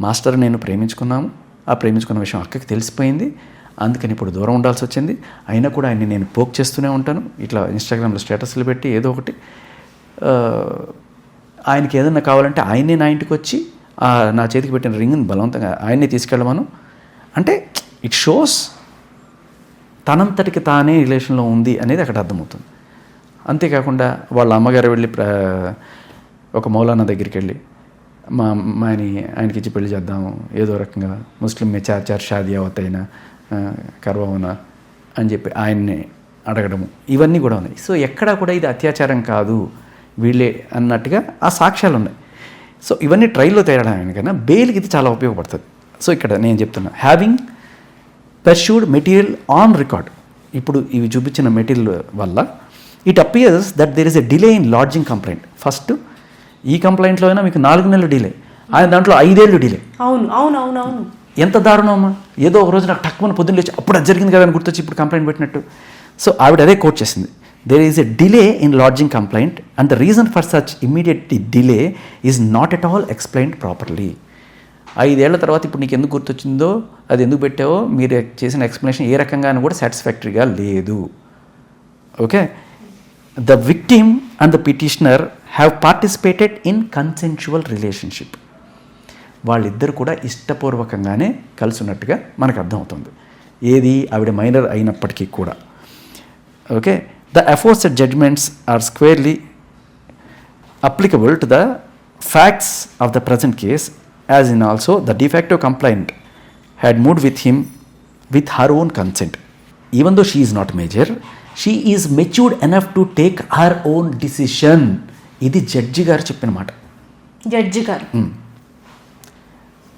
మాస్టర్ నేను ప్రేమించుకున్నాము, ఆ ప్రేమించుకున్న విషయం అక్కకి తెలిసిపోయింది, అందుకని ఇప్పుడు దూరం ఉండాల్సి వచ్చింది. అయినా కూడా ఆయన్ని నేను పోక్ చేస్తూనే ఉంటాను, ఇట్లా ఇన్స్టాగ్రామ్లో స్టేటస్లు పెట్టి ఏదో ఒకటి. ఆయనకి ఏదన్నా కావాలంటే ఆయనే నా ఇంటికి వచ్చి నా చేతికి పెట్టిన రింగ్ని బలవంతంగా ఆయన్నే తీసుకెళ్ళమను. అంటే ఇట్ షోస్ తనంతటికి తానే రిలేషన్లో ఉంది అనేది అక్కడ అర్థమవుతుంది. అంతేకాకుండా వాళ్ళ అమ్మగారు వెళ్ళి ఒక మౌలానా దగ్గరికి వెళ్ళి మా అమ్మాయిని ఆయనకి ఇచ్చి పెళ్లి చేద్దాము, ఏదో రకంగా ముస్లిం మే చార్ షాదీ అవతైనా కర్వవునా అని చెప్పి ఆయన్ని అడగడము, ఇవన్నీ కూడా ఉన్నాయి. సో ఎక్కడా కూడా ఇది అత్యాచారం కాదు వీళ్ళే అన్నట్టుగా ఆ సాక్ష్యాలు ఉన్నాయి. సో ఇవన్నీ ట్రయల్లో తేయడానికైనా బెయిల్కి ఇది చాలా ఉపయోగపడుతుంది. సో ఇక్కడ నేను చెప్తున్నా having perused material on record. ఇప్పుడు ఇవి చూపించిన మెటీరియల్ వల్ల it appears that there is a delay in lodging complaint. First ఈ కంప్లైంట్లో అయినా మీకు 4 నెలలు డిలే, ఆయన దాంట్లో 5 ఏళ్ళు డిలే. అవును అవును అవును అవును ఎంత దారుణమా! ఏదో ఒక రోజు నాకు టక్కుమని పొద్దున్న లేచి అప్పుడు అది జరిగింది కదా అని గుర్తొచ్చి ఇప్పుడు కంప్లైంట్ పెట్టినట్టు. సో ఆవిడ అదే కోట్ చేసింది, there is a delay in lodging complaint and the reason for such immediate delay is not at all explained properly. 5 ఏళ్ల తర్వాత ఇప్పుడు నీకు ఎందుకు గుర్తొచ్చిందో, అది ఎందుకు పెట్టావో మీరు చేసిన ఎక్స్ప్లెనేషన్ ఏ రకంగానూ కూడా సాటిస్ఫాక్టరీగా లేదు. Okay, the victim and the petitioner have participated in consensual relationship. వాళ్ళిద్దరు కూడా ఇష్టపూర్వకంగానే కలిసి ఉన్నట్టుగా మనకు అర్థమవుతుంది. ఏది ఆవిడ మైనర్ అయినప్పటికీ కూడా. Okay, the aforesaid judgments are squarely applicable to the facts of the present case, as in also the de facto complainant had moved with him with her own consent. Even though she is not major, she is matured enough to take her own decision. ఇది జడ్జి గారు చెప్పిన మాట. జడ్జి గారు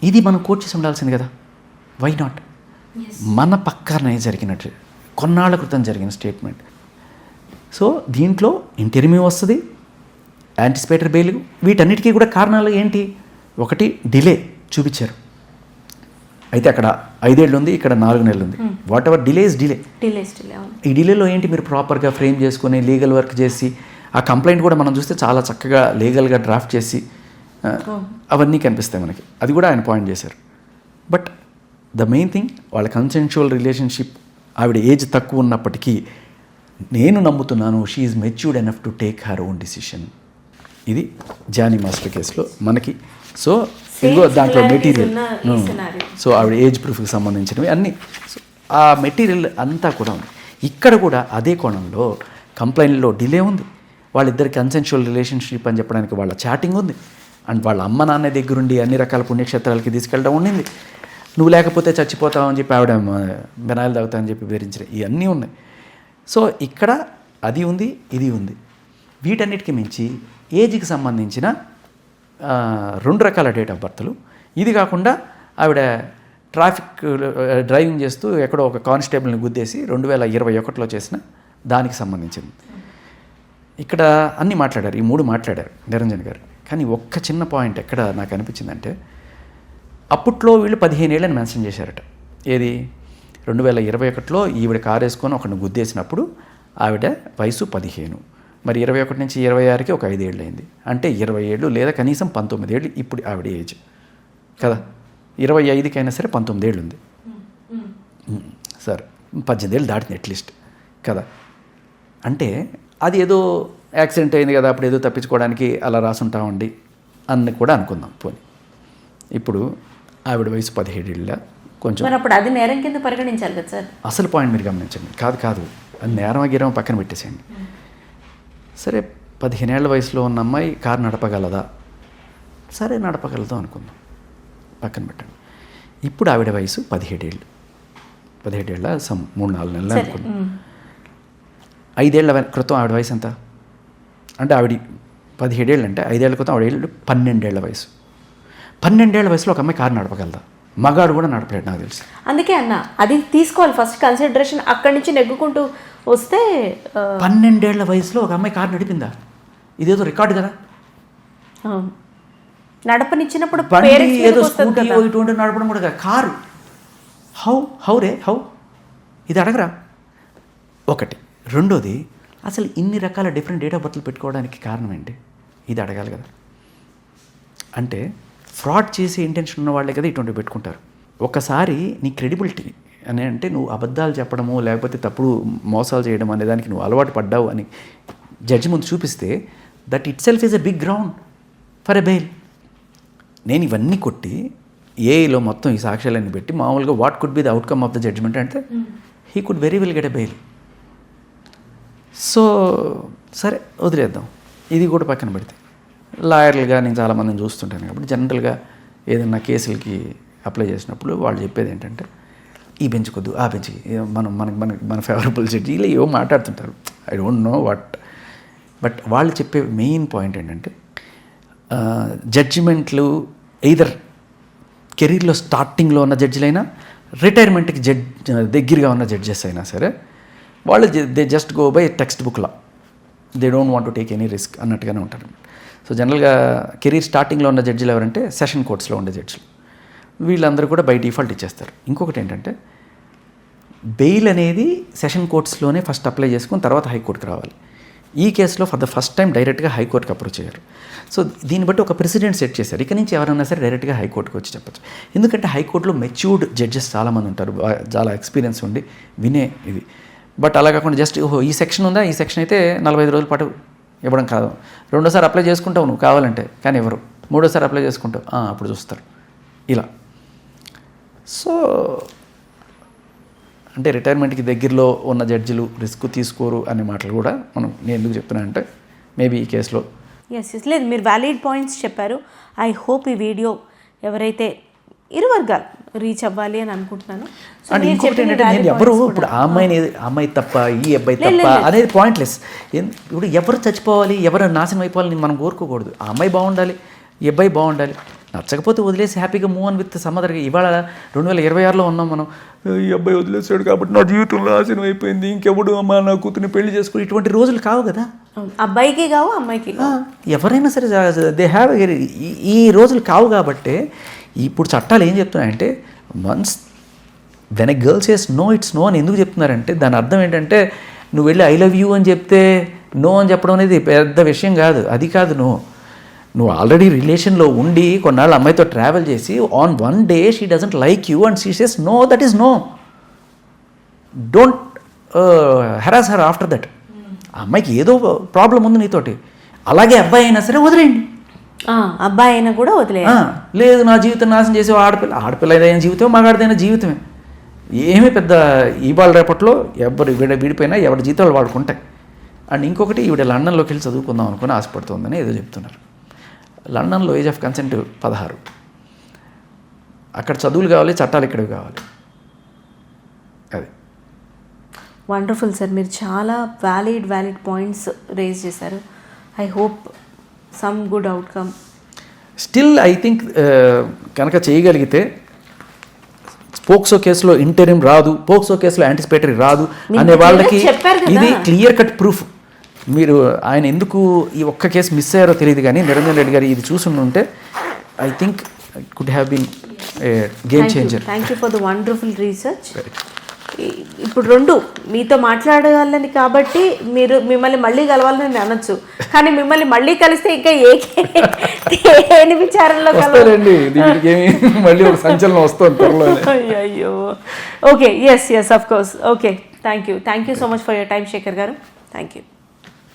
ఇది మనం కోట్ చేసి ఉండాల్సింది కదా. Why not? మన పక్కనే జరిగినట్టు కొన్నాళ్ళ క్రితం జరిగిన స్టేట్మెంట్. సో దీంట్లో ఇంటర్వ్యూ వస్తుంది, యాంటిసిపేటరీ బెయిల్, వీటన్నిటికీ కూడా కారణాలు ఏంటి? ఒకటి డిలే చూపించారు. అయితే అక్కడ 5 ఏళ్ళు ఉంది, ఇక్కడ 4 నెలలు ఉంది. What ever delay is delay. ఈ డిలేలో ఏంటి? మీరు ప్రాపర్గా ఫ్రేమ్ చేసుకొని లీగల్ వర్క్ చేసి ఆ కంప్లైంట్ కూడా మనం చూస్తే చాలా చక్కగా లీగల్గా డ్రాఫ్ట్ చేసి అవన్నీ కనిపిస్తాయి మనకి. అది కూడా ఆయన పాయింట్ చేశారు. బట్ ద మెయిన్ థింగ్, వాళ్ళ కన్సెన్షువల్ రిలేషన్షిప్, ఆవిడ ఏజ్ తక్కువ ఉన్నప్పటికీ నేను నమ్ముతున్నాను she is matured enough to take her own decision. ఇది జానీ మాస్టర్ కేసులో మనకి. సో ఇదిగో దాంట్లో మెటీరియల్, సో ఆవిడ ఏజ్ ప్రూఫ్కి సంబంధించినవి అన్నీ, ఆ మెటీరియల్ అంతా కూడా ఉంది. ఇక్కడ కూడా అదే కోణంలో కంప్లైంట్లో డిలే ఉంది, వాళ్ళిద్దరి కన్సెన్షువల్ రిలేషన్షిప్ అని చెప్పడానికి వాళ్ళ చాటింగ్ ఉంది, అండ్ వాళ్ళ అమ్మ నాన్న దగ్గరుండి అన్ని రకాల పుణ్యక్షేత్రాలకి తీసుకెళ్ళడం ఉండింది. నువ్వు లేకపోతే చచ్చిపోతావు అని చెప్పి ఆవిడ బెనాయిలు తాగుతావని చెప్పి వివరించిన ఇవన్నీ ఉన్నాయి. సో ఇక్కడ అది ఉంది, ఇది ఉంది. వీటన్నిటికీ మించి ఏజ్కి సంబంధించిన 2 రకాల డేట్ ఆఫ్ బర్త్లు. ఇది కాకుండా ఆవిడ ట్రాఫిక్ డ్రైవింగ్ చేస్తూ ఎక్కడో ఒక కానిస్టేబుల్ని గుద్దేసి 2021లో చేసిన దానికి సంబంధించింది. ఇక్కడ అన్నీ మాట్లాడారు, ఈ 3 మాట్లాడారు నిరంజన్ గారు. కానీ ఒక్క చిన్న పాయింట్ ఎక్కడ నాకు అనిపించిందంటే, అప్పట్లో వీళ్ళు 15 ఏళ్ళని మెన్షన్ చేశారట. ఏది? 2021లో ఈవిడ కారు వేసుకొని ఒకరిని గుద్దేసినప్పుడు ఆవిడ వయసు 15. మరి 21 నుంచి 26కి ఒక 5 ఏళ్ళు అయింది. అంటే 20 ఏళ్ళు లేదా కనీసం 19 ఏళ్ళు ఇప్పుడు ఆవిడ ఏజ్ కదా. 25కి అయినా సరే 19 ఏళ్ళు ఉంది. సరే 18 ఏళ్ళు దాటింది అట్లీస్ట్ కదా. అంటే అది ఏదో యాక్సిడెంట్ అయింది కదా, అప్పుడు ఏదో తప్పించుకోవడానికి అలా రాసుంటామండి అని కూడా అనుకుందాం. పోనీ ఇప్పుడు ఆవిడ వయసు 17 ఏళ్ళ కొంచెం, అప్పుడు అది నేరం కింద పరిగణించాలి కదా సార్. అసలు పాయింట్ మీరు గమనించండి. కాదు అది నేరం గిరం పక్కన పెట్టేసేయండి. సరే 15 ఏళ్ల వయసులో ఉన్న అమ్మాయి కారు నడపగలదా? సరే నడపగలదు అనుకుందాం, పక్కన పెట్టండి. ఇప్పుడు ఆవిడ వయసు 17 ఏళ్ళు, 17 ఏళ్ళ 3-4 నెలలు అనుకుందాం. 5 ఏళ్ల క్రితం ఆవిడ వయసు ఎంత? అంటే ఆవిడ 17 ఏళ్ళు అంటే 5 ఏళ్ల క్రితం ఆవిడ 12 ఏళ్ల వయసు. 12 ఏళ్ల వయసులో ఒక అమ్మాయి కారు నడపగలదా? మగాడు కూడా నడపలేడు నాకు తెలుసు. అందుకే అన్న అది తీసుకోవాలి ఫస్ట్ కన్సిడరేషన్. అక్కడి నుంచి నెగ్గుకుంటూ వస్తే 12 ఏళ్ల వయసులో ఒక అమ్మాయి కారు నడిపిందా? ఇదేదో రికార్డు కదా. నడపనిచ్చినప్పుడు ఏదో స్కూటీ ఇటువంటి నడపడం కూడా కదా, కారు. హౌ ఇది అడగరా? ఒకటి. రెండోది, అసలు ఇన్ని రకాల డిఫరెంట్ డేట్ ఆఫ్ బర్త్లు పెట్టుకోవడానికి కారణం ఏంటి? ఇది అడగాలి కదా. అంటే ఫ్రాడ్ చేసే ఇంటెన్షన్ ఉన్న వాళ్ళే కదా ఇటువంటివి పెట్టుకుంటారు. ఒకసారి నీ క్రెడిబిలిటీ అని అంటే నువ్వు అబద్ధాలు చెప్పడము లేకపోతే తప్పుడు మోసాలు చేయడం అనే దానికి నువ్వు అలవాటు పడ్డావు అని జడ్జి ముందు చూపిస్తే that itself is a big ground for a bail. నేను ఇవన్నీ కొట్టి ఏఐలో మొత్తం ఈ సాక్ష్యాలన్నీ పెట్టి మామూలుగా what could be the outcome of the judgment అంటే he could very well get a bail. So సరే వదిలేద్దాం, ఇది కూడా పక్కన పెడితే. లాయర్లుగా నేను చాలామందిని చూస్తుంటాను కాబట్టి జనరల్గా ఏదైనా కేసులకి అప్లై చేసినప్పుడు వాళ్ళు చెప్పేది ఏంటంటే ఈ బెంచ్ కొద్దు ఆ బెంచ్కి మన ఫేవరబుల్ జడ్జి ఇలా ఏవో మాట్లాడుతుంటారు. I don't know what. But వాళ్ళు చెప్పే మెయిన్ పాయింట్ ఏంటంటే జడ్జిమెంట్లు ఎయిదర్ కెరీర్లో స్టార్టింగ్లో ఉన్న జడ్జిలైనా రిటైర్మెంట్కి దగ్గరగా ఉన్న జడ్జెస్ అయినా సరే వాళ్ళు they just go by text బుక్లా, they don't want to take any risk అన్నట్టుగానే ఉంటారు. సో జనరల్గా కెరీర్ స్టార్టింగ్లో ఉన్న జడ్జిలు ఎవరంటే సెషన్ కోర్ట్స్లో ఉండే జడ్జిలు, వీళ్ళందరూ కూడా బై డిఫాల్ట్ ఇచ్చేస్తారు. ఇంకొకటి ఏంటంటే బెయిల్ అనేది సెషన్ కోర్ట్స్లోనే ఫస్ట్ అప్లై చేసుకుని తర్వాత హైకోర్టుకి రావాలి. ఈ కేసులో ఫర్ ద ఫస్ట్ టైం డైరెక్ట్గా హైకోర్టుకి అప్రోచ్ అయ్యారు. సో దీన్ని బట్టి ఒక ప్రెసిడెంట్ సెట్ చేశారు. ఇక నుంచి ఎవరైనా సరే డైరెక్ట్గా హైకోర్టుకి వచ్చి చెప్పచ్చు. ఎందుకంటే హైకోర్టులో మెచ్యూర్డ్ జడ్జెస్ చాలామంది ఉంటారు, చాలా ఎక్స్పీరియన్స్ ఉండి వినే ఇది. బట్ అలా కాకుండా జస్ట్ ఈ సెక్షన్ ఉందా, ఈ సెక్షన్ అయితే 45 రోజుల పాటు ఇవ్వడం కాదు. రెండోసారి అప్లై చేసుకుంటావు నువ్వు కావాలంటే, కానీ ఎవరు మూడోసారి అప్లై చేసుకుంటావు అప్పుడు చూస్తారు ఇలా. సో అంటే రిటైర్మెంట్కి దగ్గరలో ఉన్న జడ్జిలు రిస్క్ తీసుకోరు అనే మాటలు కూడా నేను ఎందుకు చెప్తున్నా అంటే మేబీ ఈ కేసులో ఎస్ లేదు, మీరు వ్యాలిడ్ పాయింట్స్ చెప్పారు. ఐ హోప్ ఈ వీడియో ఎవరైతే ఇరు వర్గాలు రీచ్ అవ్వాలి అని అనుకుంటున్నాను. అండ్ ఇంకొకటి ఏంటంటే నేను ఎవరు ఇప్పుడు ఆ అమ్మాయి తప్ప ఈ అబ్బాయి తప్ప అనేది పాయింట్లెస్. ఇప్పుడు ఎవరు చచ్చిపోవాలి, ఎవరు నాశనం అయిపోవాలని మనం కోరుకోకూడదు. ఆ అమ్మాయి బాగుండాలి, ఈ అబ్బాయి బాగుండాలి. నచ్చకపోతే వదిలేసి హ్యాపీగా మూవ్ ఆన్ విత్ సమ్మదర్గా. ఇవాళ 2026లో ఉన్నాం మనం. ఈ అబ్బాయి వదిలేసాడు కాబట్టి నా జీవితం నాశనం అయిపోయింది, ఇంకెవడు అమ్మ నా కూతుర్ని పెళ్లి చేసుకుని, ఇటువంటి రోజులు కావు కదా. అబ్బాయికి కావు, అమ్మాయికి ఎవరైనా సరే దే హ్యావ్ ఈ రోజులు కావు. కాబట్టి ఇప్పుడు చట్టాలు ఏం చెప్తున్నాయంటే once when a girl says no it's no అని ఎందుకు చెప్తున్నారంటే దాని అర్థం ఏంటంటే నువ్వు వెళ్ళి ఐ లవ్ యూ అని చెప్తే నో అని చెప్పడం అనేది పెద్ద విషయం కాదు. అది కాదు, నువ్వు ఆల్రెడీ రిలేషన్లో ఉండి కొన్నాళ్ళు అమ్మాయితో ట్రావెల్ చేసి on one day she doesn't like you and she says no, that is no. Don't harass her after that. ఆ అమ్మాయికి ఏదో ప్రాబ్లం ఉంది నీతోటి, అలాగే అబ్బాయి అయినా సరే వదిలేయండి. అబ్బాయి అయినా కూడా వదిలేయండి. లేదు నా జీవితం నాశనం చేసే ఆడపిల్ల అయిన జీవితం, మగాడిదైన జీవితమే. ఏమీ పెద్ద ఇవాళ రేపట్లో ఎవరు విడిపోయినా ఎవరి జీతాలు వాడుకుంటాయి. అండ్ ఇంకొకటి ఈవిడ లండన్లోకి వెళ్ళి చదువుకుందాం అనుకుని ఆశపడుతుందని ఏదో చెప్తున్నారు. లండన్లో ఏజ్ ఆఫ్ కన్సెంట్ 16. అక్కడ చదువులు కావాలి, చట్టాలు ఇక్కడివి కావాలి. అది వండర్ఫుల్ సార్, మీరు చాలా వ్యాలిడ్ పాయింట్స్ రేజ్ చేశారు. I hope some good outcome. Still I think కనుక చేయగలిగితే పోక్సో కేసులో ఇంటరిమ్ రాదు, పోక్సో కేసులో యాంటిసిపేటరీ రాదు అనే వాళ్ళకి ఇది క్లియర్ కట్ ప్రూఫ్. మీరు ఆయన ఎందుకు ఈ ఒక్క కేసు మిస్ అయ్యారో తెలియదు కానీ నిరంజన్ రెడ్డి గారు ఇది చూసుంటే I think could have been game changer. Thank you for the wonderful research. ఇప్పుడు రెండు మీతో మాట్లాడాలని కాబట్టి మిమ్మల్ని మళ్ళీ కలవాలని నేను అనొచ్చు, కానీ మిమ్మల్ని మళ్ళీ కలిస్తే ఇంకా ఏని విచారంలో కలవాలండి, మళ్ళీ ఒక సంచలనం వస్తుంది. అయ్యో okay, yes of course. Okay, thank you so much for your time Shekhar garu. Thank you.